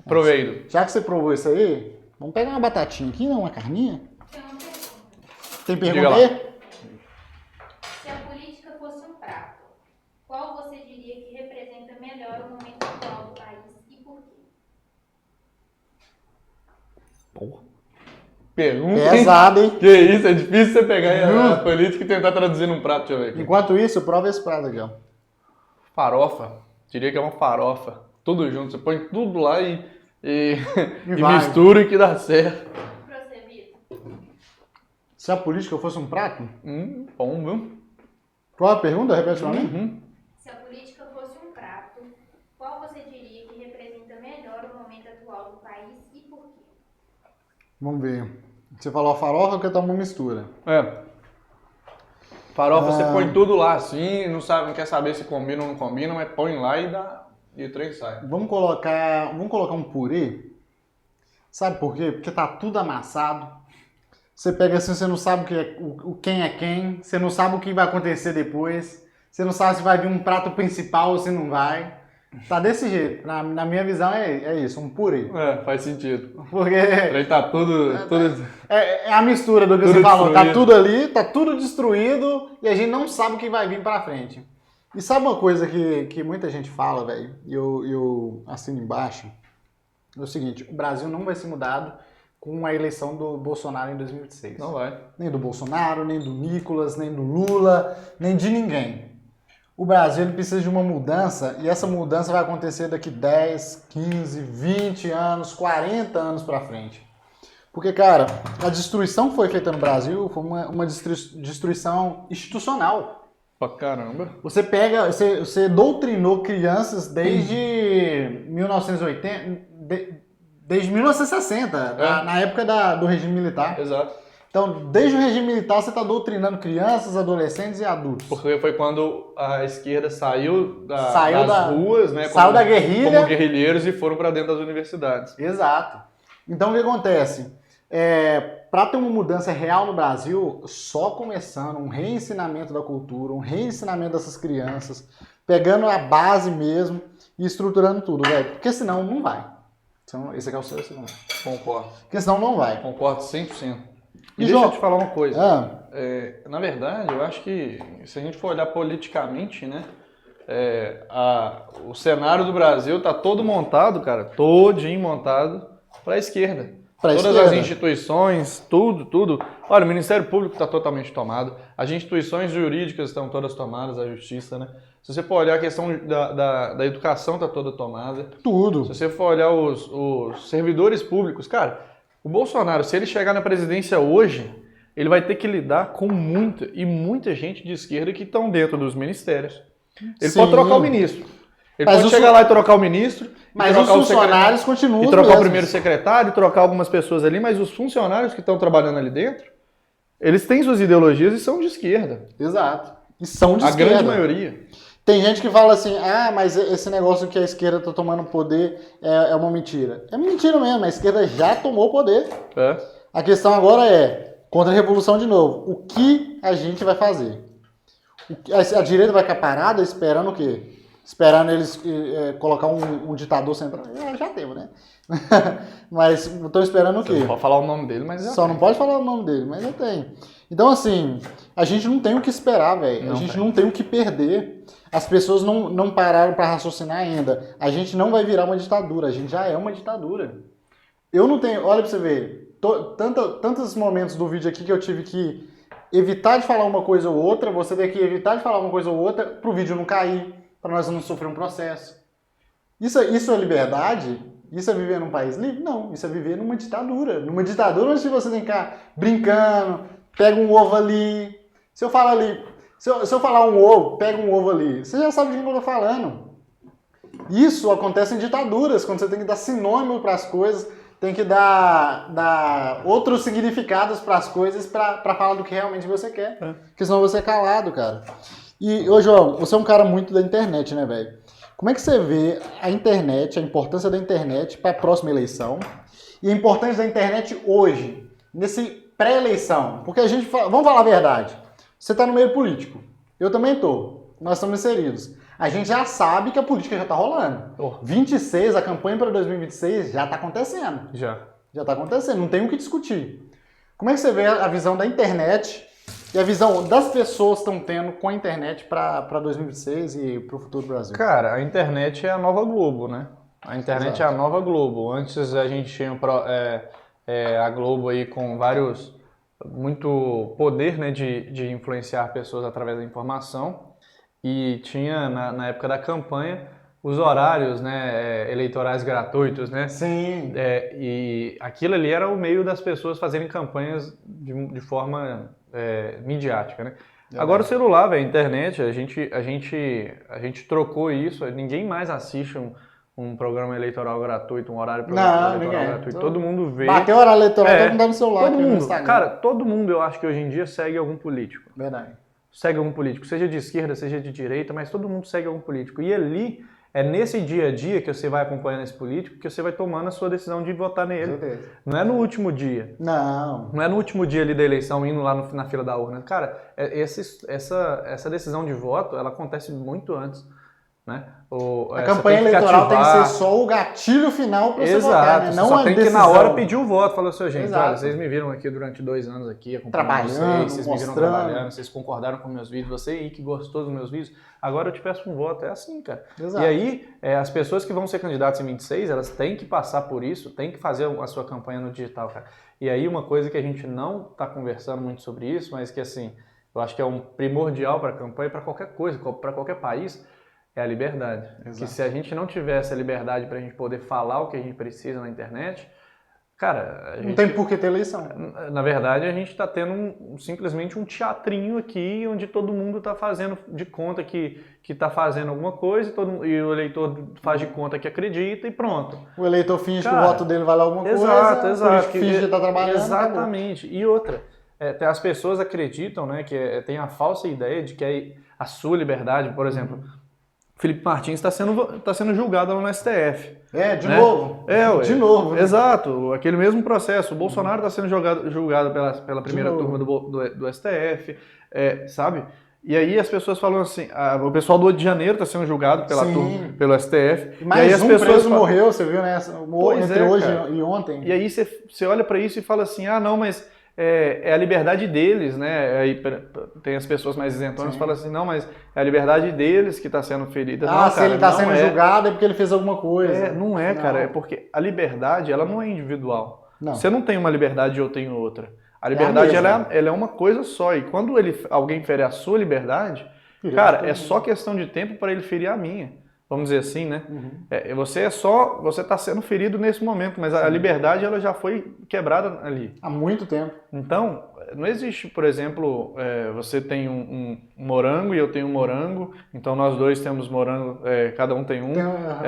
Proveito. Já que você provou isso aí, vamos pegar uma batatinha aqui, não? Uma carninha? Tem Diga pergunta lá. aí? Se a política fosse um prato, qual você diria que representa melhor o momento atual do país e por quê? Pergunta, hein? Pesado, hein? Que isso, é difícil você pegar a política e tentar traduzir num prato, deixa eu ver aqui. Enquanto isso, prova esse prato aqui, ó. Farofa. Diria que é uma farofa. Tudo junto. Você põe tudo lá e e, e vai. mistura que dá certo. Pra você, Vitor. Se a política fosse um prato? Bom, viu? Qual a pergunta? Repete pra mim. Uhum. Se a política fosse um prato, qual você diria que representa melhor o momento atual do país e por quê? Vamos ver. Você falou a farofa que tá uma mistura. Farofa, você põe tudo lá assim, não quer saber se combina ou não combina, mas põe lá e o trem sai. Vamos colocar um purê. Sabe por quê? Porque tá tudo amassado. Você pega assim, você não sabe quem é quem, você não sabe o que vai acontecer depois, você não sabe se vai vir um prato principal ou se não vai. Tá desse jeito. Na minha visão é isso, um purê. Faz sentido. Porque O trem tá tudo... é a mistura do que Tudo você falou. Tá destruído. tudo ali, tá tudo destruído e a gente não sabe o que vai vir pra frente. E sabe uma coisa que muita gente fala, velho, e eu assino embaixo? É o seguinte, o Brasil não vai ser mudado com a eleição do Bolsonaro em 2026. Não vai. Nem do Bolsonaro, nem do Nicolas, nem do Lula, nem de ninguém. O Brasil ele precisa de uma mudança e essa mudança vai acontecer daqui 10, 15, 20 anos, 40 anos pra frente. Porque, cara, a destruição que foi feita no Brasil foi uma destruição institucional. Pra caramba. Você doutrinou crianças desde 1980, desde 1960, na época do regime militar. Exato. Então, desde o regime militar, você está doutrinando crianças, adolescentes e adultos. Porque foi quando a esquerda saiu das ruas, né? Saiu da guerrilha. Como guerrilheiros e foram para dentro das universidades. Exato. Então, o que acontece? Para ter uma mudança real no Brasil, só começando um reensinamento da cultura, um reensinamento dessas crianças, pegando a base mesmo e estruturando tudo, velho. Porque senão não vai. Então, esse aqui é o seu segundo. Concordo. Porque senão não vai. Concordo 100%. E E, deixa João, eu te falar uma coisa. Ah, Na verdade, eu acho que se a gente for olhar politicamente, né? O cenário do Brasil tá todo montado, cara, todinho montado para a esquerda. Todas as instituições, tudo. Olha, o Ministério Público está totalmente tomado, as instituições jurídicas estão todas tomadas, a justiça, né? Se você for olhar a questão da educação está toda tomada. tudo. Se você for olhar os servidores públicos, cara, o Bolsonaro, se ele chegar na presidência hoje, ele vai ter que lidar com muita gente de esquerda que estão dentro dos ministérios. Ele Sim. pode trocar o ministro. Ele Mas pode chegar lá e trocar o ministro. Mas trocar os funcionários continuam e os trocar o mesmos. primeiro secretário, trocar algumas pessoas ali, mas os funcionários que estão trabalhando ali dentro, eles têm suas ideologias e são de esquerda. Exato. E são de A esquerda. grande maioria. Tem gente que fala assim, mas esse negócio que a esquerda está tomando poder é uma mentira. É mentira mesmo, a esquerda já tomou poder. A questão agora é, contra a revolução de novo, o que a gente vai fazer? A direita vai ficar parada esperando o quê? Esperando eles colocar um ditador central. Já teve, né? Mas estão esperando o quê? Você não pode falar o nome dele, mas Só não pode falar o nome dele, mas já tem. Então, assim, a gente não tem o que esperar, velho. A gente não tem o que perder. As pessoas não pararam para raciocinar ainda. A gente não vai virar uma ditadura, a gente já é uma ditadura. Eu não tenho... Olha pra você ver, tantos momentos do vídeo aqui que eu tive que evitar de falar uma coisa ou outra, você tem que evitar de falar uma coisa ou outra pro vídeo não cair, para nós não sofrer um processo. Isso é liberdade? Isso é viver num país livre? Não, isso é viver numa ditadura. Numa ditadura onde você tem que ficar brincando, pega um ovo ali. Se eu falar ali, se eu falar um ovo, pega um ovo ali, você já sabe de quem eu tô falando. Isso acontece em ditaduras, quando você tem que dar sinônimo para as coisas, tem que dar outros significados para as coisas para falar do que realmente você quer. Porque senão você é calado, cara. E, João, você é um cara muito da internet, né, velho? Como é que você vê a internet, a importância da internet para a próxima eleição e a importância da internet hoje, nesse pré-eleição? Porque vamos falar a verdade, você está no meio político, eu também estou, nós estamos inseridos. A gente já sabe que a política já está rolando. 26, a campanha para 2026 já está acontecendo. Já está acontecendo, não tem o que discutir. Como é que você vê a visão da internet e a visão das pessoas estão tendo com a internet para 2026 e para o futuro do Brasil? Cara, a internet é a nova Globo, né? A internet é a nova Globo. Antes a gente tinha a Globo aí com muito poder, né, de influenciar pessoas através da informação. E tinha, na época da campanha, os horários, né, eleitorais gratuitos, né? Sim. E aquilo ali era o meio das pessoas fazerem campanhas de forma midiática, né? Agora o celular, velho, a internet, a gente trocou isso, ninguém mais assiste um programa eleitoral gratuito, um horário eleitoral ninguém. gratuito, todo mundo vê. Bateu a hora eleitoral, todo mundo tá no celular. Todo aqui no mundo, Instagram. cara, todo mundo eu acho que hoje em dia segue algum político. Verdade. Segue algum político, seja de esquerda, seja de direita, mas todo mundo segue algum político. E ali, é nesse dia a dia que você vai acompanhando esse político que você vai tomando a sua decisão de votar nele. Certeza. Não é no último dia. Não. Não é no último dia ali da eleição, indo lá na fila da urna. Cara, essa decisão de voto, ela acontece muito antes. Né? A campanha eleitoral tem que ser só o gatilho final para você votar, né? Não só tem decisão. Que na hora pedir o voto. Falou assim, gente, Exato. olha, vocês me viram aqui durante 2 anos aqui, acompanhando Trabalhando, vocês me viram mostrando. trabalhando, vocês concordaram com meus vídeos, você aí que gostou dos meus vídeos, agora eu te peço um voto. É assim, cara. Exato. E aí, as pessoas que vão ser candidatas em 26, elas têm que passar por isso, têm que fazer a sua campanha no digital, cara. E aí uma coisa que a gente não está conversando muito sobre isso, mas que assim, eu acho que é um primordial para a campanha, para qualquer coisa, para qualquer país, é a liberdade. Exato. Que se a gente não tiver essa liberdade para a gente poder falar o que a gente precisa na internet, cara... Não tem por que ter eleição. Na verdade, a gente está tendo simplesmente um teatrinho aqui, onde todo mundo está fazendo de conta que está fazendo alguma coisa, e o eleitor faz de conta que acredita e pronto. O eleitor finge que o voto dele vale alguma coisa, exato. finge que está trabalhando. Exatamente. E outra, as pessoas acreditam, né, que tem a falsa ideia de que a sua liberdade, por exemplo... Felipe Martins está sendo julgado lá no STF. De novo. De novo. Né? Exato, aquele mesmo processo. O Bolsonaro está sendo julgado pela primeira turma do STF, sabe? E aí as pessoas falam assim, o pessoal do Rio de Janeiro está sendo julgado pelo STF. E mais e aí as pessoas preso morreu, você viu, né? Entre hoje e ontem. E aí você olha para isso e fala assim, não, mas... É a liberdade deles, né? Aí tem as pessoas mais isentonas que falam assim, não, mas é a liberdade deles que está sendo ferida. Não, se cara, ele está sendo julgado é porque ele fez alguma coisa. Não é, cara, é porque a liberdade, ela não é individual. Não. Você não tem uma liberdade e eu tenho outra. A liberdade, ela é uma coisa só. E quando alguém fere a sua liberdade, cara, é só questão de tempo para ele ferir a minha. Vamos dizer assim, né? Você está sendo ferido nesse momento, mas a liberdade ela já foi quebrada ali. Há muito tempo. Então, não existe, por exemplo, você tem um morango e eu tenho um morango, então nós dois temos morango, cada um tem um,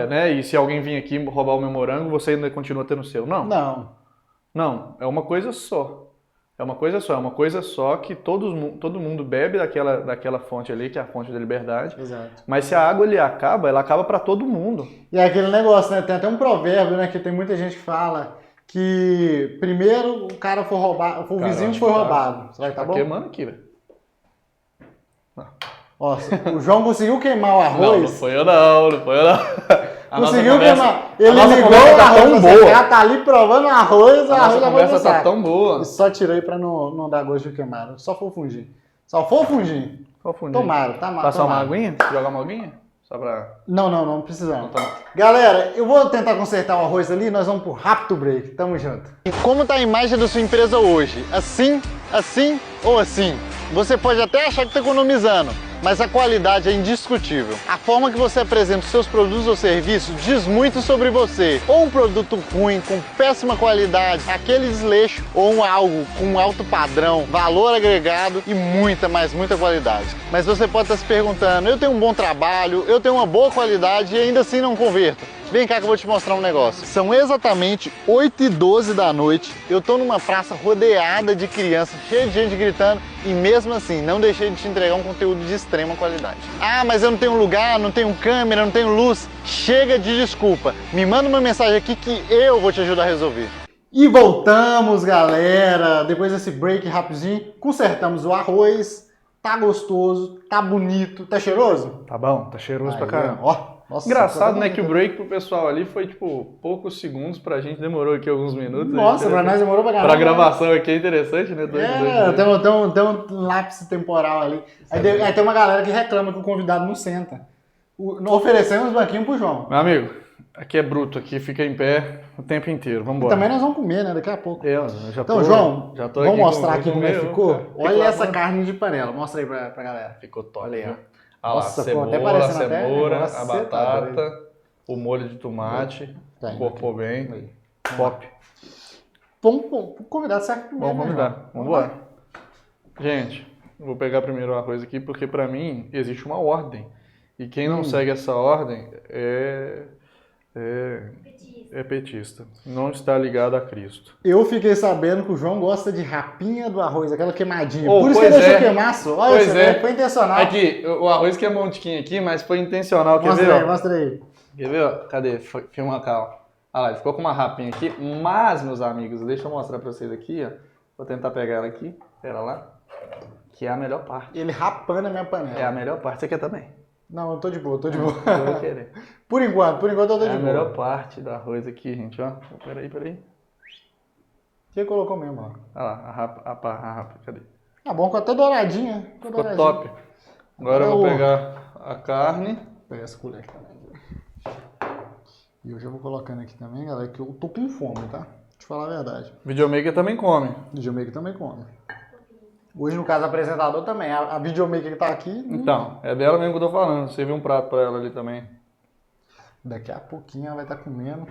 né? E se alguém vir aqui roubar o meu morango, você ainda continua tendo o seu. Não, é uma coisa só. É uma coisa só que todo mundo bebe daquela fonte ali, que é a fonte da liberdade. Exato. Mas se a água ali acaba, ela acaba para todo mundo. E é aquele negócio, né? Tem até um provérbio, né? Que tem muita gente que fala que primeiro o cara foi roubado, o vizinho foi roubado. Será que tá bom? Queimando aqui, velho. Ó, o João conseguiu queimar o arroz. Não foi eu não. Conseguiu queimar. Ele ligou o arroz, tá ali provando o arroz, a arroz já vai no saco. Tá tão boa. E só tirei pra não dar gosto de queimado. Só for fundir. Tomaram, tá mal. Passar uma aguinha? Jogar uma aguinha? Só pra... Não precisamos. Galera, eu vou tentar consertar o arroz ali, nós vamos pro rápido break. Tamo junto. E como tá a imagem da sua empresa hoje? Assim ou assim? Você pode até achar que está economizando, mas a qualidade é indiscutível. A forma que você apresenta os seus produtos ou serviços diz muito sobre você. Ou um produto ruim, com péssima qualidade, aquele desleixo, ou algo com alto padrão, valor agregado e muita qualidade. Mas você pode estar se perguntando, eu tenho um bom trabalho, eu tenho uma boa qualidade e ainda assim não converto. Vem cá que eu vou te mostrar um negócio. São exatamente 8h12 da noite, eu tô numa praça rodeada de crianças, cheia de gente gritando, e mesmo assim não deixei de te entregar um conteúdo de extrema qualidade. Mas eu não tenho lugar, não tenho câmera, não tenho luz. Chega de desculpa, me manda uma mensagem aqui que eu vou te ajudar a resolver. E voltamos, galera, depois desse break rapidinho, consertamos o arroz, tá gostoso, tá bonito, tá cheiroso? Tá bom, tá cheiroso pra caramba. Ó. Nossa, engraçado, né, que o break pro pessoal ali foi, tipo, poucos segundos, pra gente demorou aqui alguns minutos. Nossa, pra nós demorou pra caramba. Pra gravação aqui é interessante, né? Tem um lápis temporal ali. Aí tem uma galera que reclama que o convidado não senta. Oferecemos banquinho pro João. Meu amigo, aqui é bruto, aqui fica em pé o tempo inteiro, vamos embora. E também nós vamos comer, né, daqui a pouco. Então, João, tô vamos mostrar aqui como é que ficou? Cara. Olha essa carne de panela, mostra aí pra galera. Ficou top. Olha aí, ó. Ah lá, Nossa, pô, cebola, até parecendo até cenoura, negócio, a cê tá doido. batata, o molho de tomate, Tá, incorporou bem. Aí. Top. Vamos convidar certo primeiro, Vamos né, convidar. João? Vamos embora. Gente, eu vou pegar primeiro o arroz aqui, porque pra mim existe uma ordem. E quem não segue essa ordem é petista. Não está ligado a Cristo. Eu fiquei sabendo que o João gosta de rapinha do arroz, aquela queimadinha. Oh, Por isso que pois ele deixou é. queimaço. Olha, Pois você é. vê, foi intencional. Aqui, o arroz queimou um tiquinho aqui, mas foi intencional. Quer Mostra ver? aí, Ó? mostra aí. Quer ver? Ó? Cadê? Filma cá, ó. Ah lá, ele ficou com uma rapinha aqui. Mas, meus amigos, deixa eu mostrar pra vocês aqui, ó. Vou tentar pegar ela aqui. Pera lá. Que é a melhor parte. Ele rapando a minha panela. É a melhor parte. Você quer também? Não, eu tô de boa, tô de boa. Eu vou querer. Por enquanto eu tô É de a boa. melhor parte do arroz aqui, gente, ó. Peraí. Você colocou mesmo, ó. Olha lá, a rapa, cadê? Tá bom, ficou até douradinha. Ficou top. Agora eu vou pegar a carne. Pega essa colher aqui também. E eu já vou colocando aqui também, galera, que eu tô com fome, tá? Deixa eu falar a verdade. Videomaker também come. Videomaker também come. Hoje, no caso, apresentador também. A videomaker que tá aqui. Então, é dela mesmo que eu tô falando. Servi um prato pra ela ali também. Daqui a pouquinho ela vai estar comendo.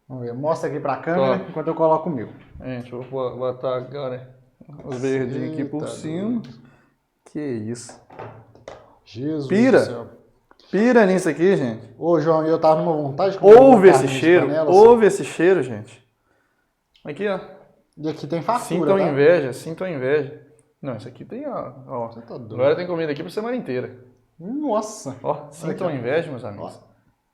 Vamos ver. Mostra aqui pra câmera enquanto eu coloco o meu. Gente, eu vou botar agora os verdinhos aqui por Eita cima. Que isso. Jesus Pira. do céu. Pira nisso aqui, gente. Ô, João, eu tava numa vontade de comer Ouve uma esse carne de cheiro. panela, Ouve esse cheiro, gente. Aqui, ó. E aqui tem fartura, Sintam tá? inveja, sintam inveja. Não, isso aqui tem, ó. Você tá doido. Agora tem comida aqui pra semana inteira. Nossa. Ó, sintam Aqui, ó. inveja, meus amigos.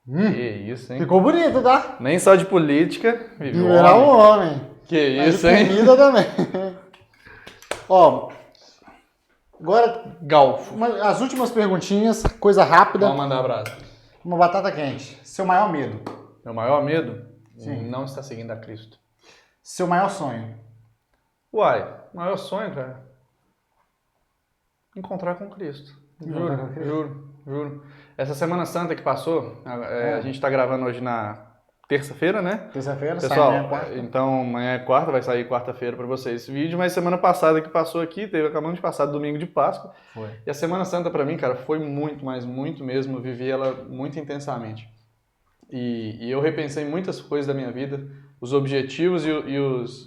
Que isso, hein? Ficou bonito, tá? Nem só de política. Vive o Viverá um homem. homem. Que Mas isso, de hein? comida também. Ó, agora, Galfo. as últimas perguntinhas, coisa rápida. Vamos mandar abraço. Uma batata quente. Seu maior medo. Meu maior medo? Sim. Não está seguindo a Cristo. Seu maior sonho. Uai, maior sonho, cara. Encontrar com Cristo. Encontrar com Cristo. Juro. Essa Semana Santa que passou, a gente tá gravando hoje na terça-feira, né? Terça-feira, sai Pessoal, amanhã, quarta. então amanhã é quarta, vai sair quarta-feira pra vocês esse vídeo, mas semana passada que passou aqui, acabamos de passar domingo de Páscoa. Foi. E a Semana Santa pra mim, cara, foi muito, mas muito mesmo, eu vivi ela muito intensamente. E eu repensei muitas coisas da minha vida, os objetivos e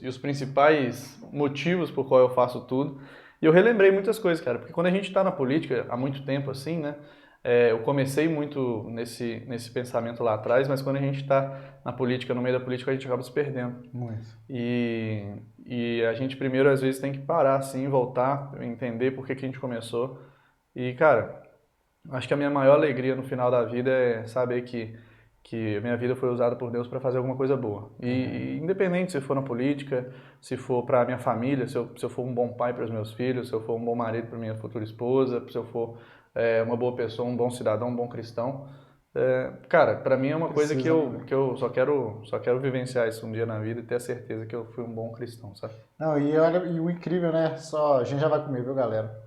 os principais motivos por qual eu faço tudo. E eu relembrei muitas coisas, cara, porque quando a gente tá na política há muito tempo assim, né? Eu comecei muito nesse pensamento lá atrás, mas quando a gente está na política, no meio da política, a gente acaba se perdendo. Muito. E a gente primeiro, às vezes, tem que parar, assim, voltar, entender por que a gente começou. E, cara, acho que a minha maior alegria no final da vida é saber que a minha vida foi usada por Deus para fazer alguma coisa boa. E independente se for na política, se for para a minha família, se eu for um bom pai para os meus filhos, se eu for um bom marido para minha futura esposa, se eu for uma boa pessoa, um bom cidadão, um bom cristão. Cara, para mim é uma coisa que eu só quero vivenciar isso um dia na vida e ter a certeza que eu fui um bom cristão, sabe? Não, e olha, e o incrível, né? Só, a gente já vai comer, viu, galera?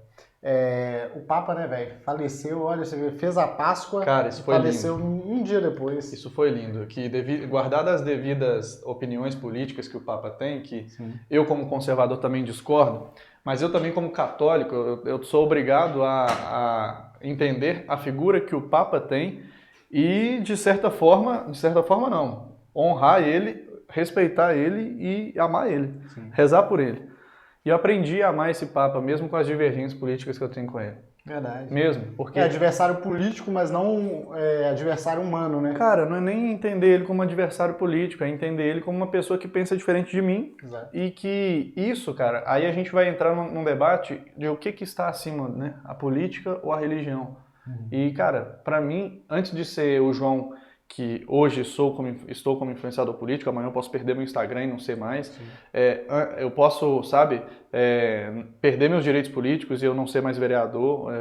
O Papa, né, velho, faleceu, olha, você vê, fez a Páscoa, Cara, isso foi faleceu um dia depois. Isso foi lindo, que guardado as devidas opiniões políticas que o Papa tem, que eu como conservador também discordo, mas eu também como católico, eu sou obrigado a entender a figura que o Papa tem e, de certa forma não, honrar ele, respeitar ele e amar ele, rezar por ele. E eu aprendi a amar esse Papa, mesmo com as divergências políticas que eu tenho com ele. Verdade. Mesmo, porque... É adversário político, mas não adversário humano, né? Cara, não é nem entender ele como adversário político, é entender ele como uma pessoa que pensa diferente de mim. Exato. E que isso, cara, aí a gente vai entrar num debate de o que está acima, né? A política ou a religião. E, cara, pra mim, antes de ser o João, que hoje estou como influenciador político, amanhã eu posso perder meu Instagram e não ser mais, eu posso, sabe, perder meus direitos políticos e eu não ser mais vereador,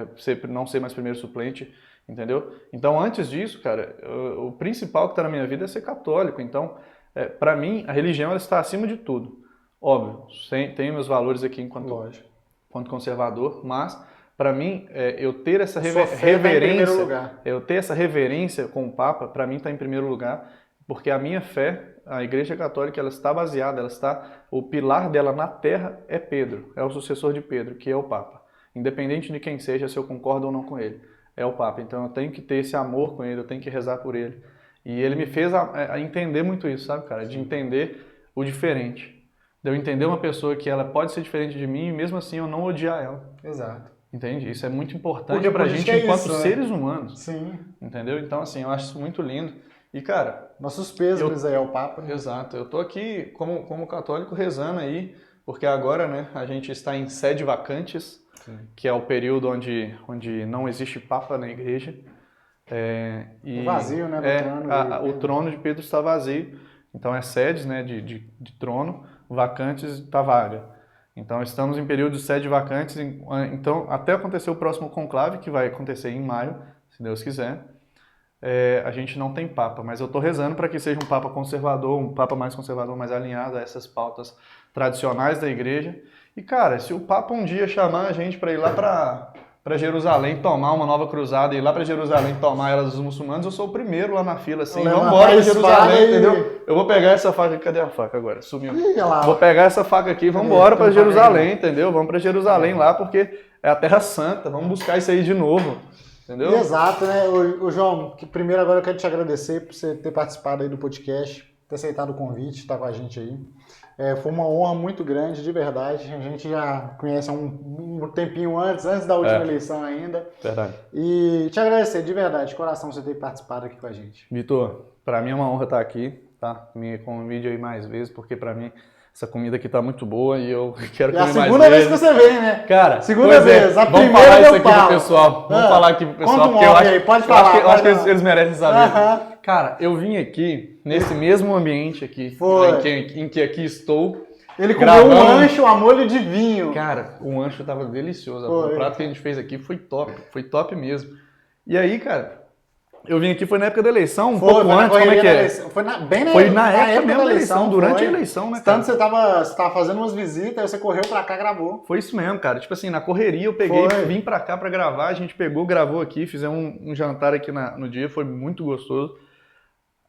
não ser mais primeiro suplente, entendeu? Então, antes disso, cara, o principal que está na minha vida é ser católico. Então, para mim, a religião ela está acima de tudo. Óbvio, tenho meus valores aqui enquanto conservador, mas para mim, eu ter essa reverência com o Papa, para mim está em primeiro lugar, porque a minha fé, a Igreja Católica, ela está baseada, o pilar dela na terra é Pedro, é o sucessor de Pedro, que é o Papa. independente de quem seja, se eu concordo ou não com ele. É o Papa. Então eu tenho que ter esse amor com ele, eu tenho que rezar por ele. E ele me fez a entender muito isso, sabe, cara? De entender o diferente. De eu entender uma pessoa que ela pode ser diferente de mim e mesmo assim eu não odiar ela. Exato. Entende? Isso é muito importante Porque pra gente enquanto isso, né? seres humanos. Sim. Entendeu? Então, assim, eu acho isso muito lindo. E, cara... Nossos pêsames aí ao Papa. Né? Exato. Eu tô aqui como católico rezando aí, porque agora, né, a gente está em sede vacantes, que é o período onde não existe Papa na igreja. O vazio, né, do trono. O trono de Pedro está vazio. Então, é sedes, né, de trono, vacantes está vaga. Então, estamos em período de sede vacantes. Então, até acontecer o próximo conclave, que vai acontecer em maio, se Deus quiser, a gente não tem Papa. Mas eu estou rezando para que seja um Papa conservador, um Papa mais conservador, mais alinhado a essas pautas tradicionais da igreja. E, cara, se o Papa um dia chamar a gente para ir lá para Jerusalém tomar uma nova cruzada, ir lá para Jerusalém tomar ela dos muçulmanos, eu sou o primeiro lá na fila, assim, vamos embora para Jerusalém, entendeu? Eu vou pegar essa faca, cadê a faca agora? Sumiu. Vou pegar essa faca aqui, vamos embora para Jerusalém, entendeu? Vamos para Jerusalém lá, porque é a Terra Santa, vamos buscar isso aí de novo, entendeu? Exato, né? O João, que primeiro agora eu quero te agradecer por você ter participado aí do podcast, ter aceitado o convite, estar com a gente aí. Foi uma honra muito grande, de verdade. A gente já conhece há um tempinho antes da última eleição ainda. Verdade. E te agradecer, de verdade, de coração, você ter participado aqui com a gente. Vitor, para mim é uma honra estar aqui, tá? Me convide aí mais vezes, porque para mim essa comida aqui tá muito boa e eu quero comer mais vezes. É a segunda vez que você vem, né? Cara, segunda vez. A vamos primeira falar isso deu aqui pro pessoal. Vamos falar aqui pro pessoal, conta um porque eu off acho, aí, pode falar, eu acho que eles merecem saber. Cara, eu vim aqui, nesse mesmo ambiente aqui, em que aqui estou. Ele comeu um lanche, a molho de vinho. Cara, o lanche tava delicioso. O prato que a gente fez aqui foi top mesmo. E aí, cara, eu vim aqui, foi na época da eleição, pouco antes, como é que é? Foi na época da eleição, durante a eleição, né, cara? Tanto você tava fazendo umas visitas, aí você correu pra cá e gravou. Foi isso mesmo, cara. Tipo assim, na correria eu peguei, vim pra cá pra gravar, a gente pegou, gravou aqui, fizemos um jantar aqui no dia, foi muito gostoso.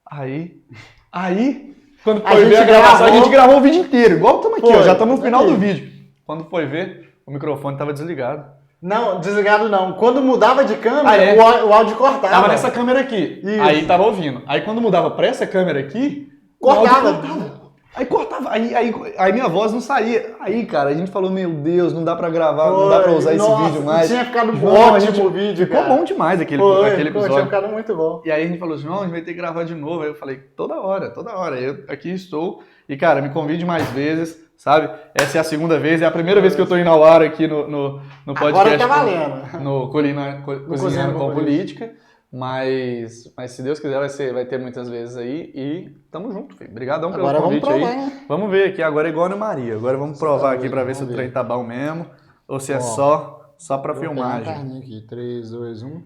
Aí, quando foi ver a gravação, a gente gravou o vídeo inteiro, igual estamos aqui, ó, já estamos no final do vídeo. Quando foi ver, o microfone estava desligado. Não, desligado não. Quando mudava de câmera, o áudio cortava. Tava nessa câmera aqui, aí tava ouvindo. Aí quando mudava pra essa câmera aqui, cortava. Aí cortava, aí minha voz não saía. Aí, cara, a gente falou, meu Deus, não dá pra gravar, não dá pra usar esse vídeo mais. Tinha ficado ótimo o vídeo, ficou bom demais aquele episódio. Tinha ficado muito bom. E aí a gente falou, João, a gente vai ter que gravar de novo. Aí eu falei, toda hora. Eu aqui estou. E, cara, me convide mais vezes, sabe? Essa é a segunda vez, é a primeira vez que eu tô indo ao ar aqui no podcast. Agora tá valendo. No Cozinhando com Política. Mas se Deus quiser, vai ter muitas vezes aí e tamo junto, filho. Obrigadão pelo convite aí. Né? Vamos ver aqui, agora é igual a Ana Maria. Agora vamos provar aqui pra ver se o trem tá bom mesmo ou se é só pra filmagem. Vou pegar aqui, 3, 2, 1.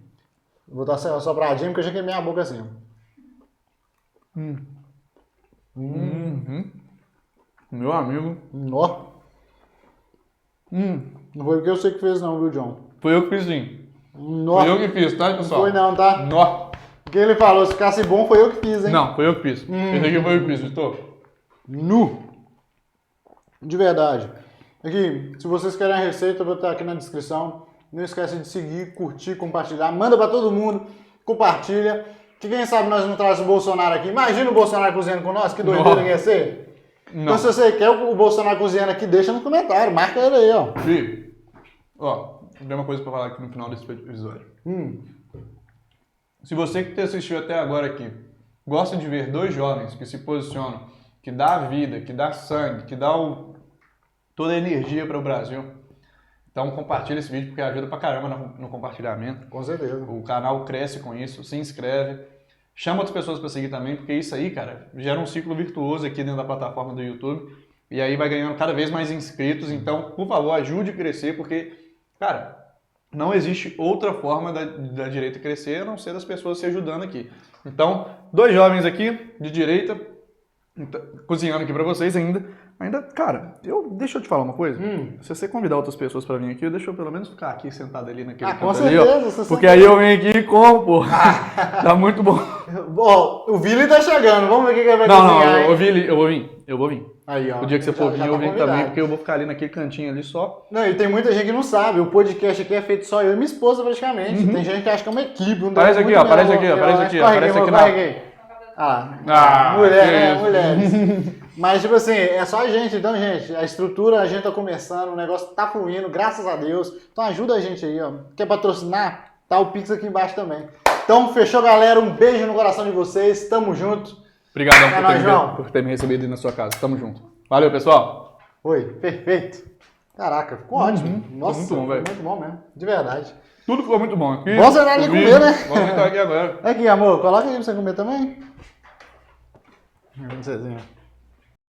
Vou dar uma sopradinha porque eu já queimei a boca assim. Meu amigo. Não foi porque eu sei que fez não, viu, John? Foi eu que fiz sim. Nossa. Foi eu que fiz, tá, pessoal? Não foi não, tá? Nossa. O que ele falou, se ficasse bom, foi eu que fiz, hein? Não, foi eu que fiz. Esse aqui foi eu que fiz, Vitor. De verdade. Aqui, se vocês querem a receita, eu vou estar aqui na descrição. Não esquece de seguir, curtir, compartilhar. Manda pra todo mundo, compartilha. Que quem sabe nós não trazemos o Bolsonaro aqui. Imagina o Bolsonaro cozinhando com nós, que doideira que ia ser. Não. Então se você quer o Bolsonaro cozinhando aqui, deixa no comentário, marca ele aí, ó. Fih, ó, tem uma coisa pra falar aqui no final desse episódio. Se você que assistiu até agora aqui, gosta de ver dois jovens que se posicionam, que dá a vida, que dá sangue, que dá toda a energia para o Brasil, então compartilha esse vídeo porque ajuda pra caramba no compartilhamento. Com certeza. O canal cresce com isso, se inscreve, chama outras pessoas para seguir também, porque isso aí, cara, gera um ciclo virtuoso aqui dentro da plataforma do YouTube e aí vai ganhando cada vez mais inscritos. Então, por favor, ajude a crescer, porque, cara, não existe outra forma da direita crescer a não ser das pessoas se ajudando aqui. Então, dois jovens aqui de direita, cozinhando aqui para vocês ainda, Ainda, cara, deixa eu te falar uma coisa. Se você convidar outras pessoas pra vir aqui, deixa eu pelo menos ficar aqui sentado ali naquele Com canto ali, ó. certeza. Porque aí eu venho aqui e como, pô. Tá muito bom. Bom, o Vili tá chegando, vamos ver o que ele vai Não, cozinhar. eu hein? vou vir. Aí, ó. O dia que você for vir, já eu tá venho convidado. também, porque eu vou ficar ali naquele cantinho ali só. Não, e tem muita gente que não sabe, o podcast aqui é feito só eu e minha esposa praticamente. Tem gente que acha que é uma equipe. Aparece aqui, ó, aparece aqui, ó, aparece aqui, ó, aparece aqui Mulher, né? isso. Mulheres. Mas, tipo assim, é só a gente. Então, gente, a estrutura, a gente tá começando, o negócio tá fluindo, graças a Deus. Então ajuda a gente aí, ó. Quer patrocinar? Tá o Pix aqui embaixo também. Então, fechou, galera. Um beijo no coração de vocês. Tamo junto. Obrigadão por ter me recebido aí na sua casa. Tamo junto. Valeu, pessoal. Oi, perfeito. Caraca, ficou ótimo. Nossa, muito bom, velho. Muito bom mesmo, de verdade. Tudo ficou muito bom aqui. Vamos sentar ali e comer, né? Vamos sentar aqui agora. Aqui, amor, coloca aí pra você comer também. Não sei,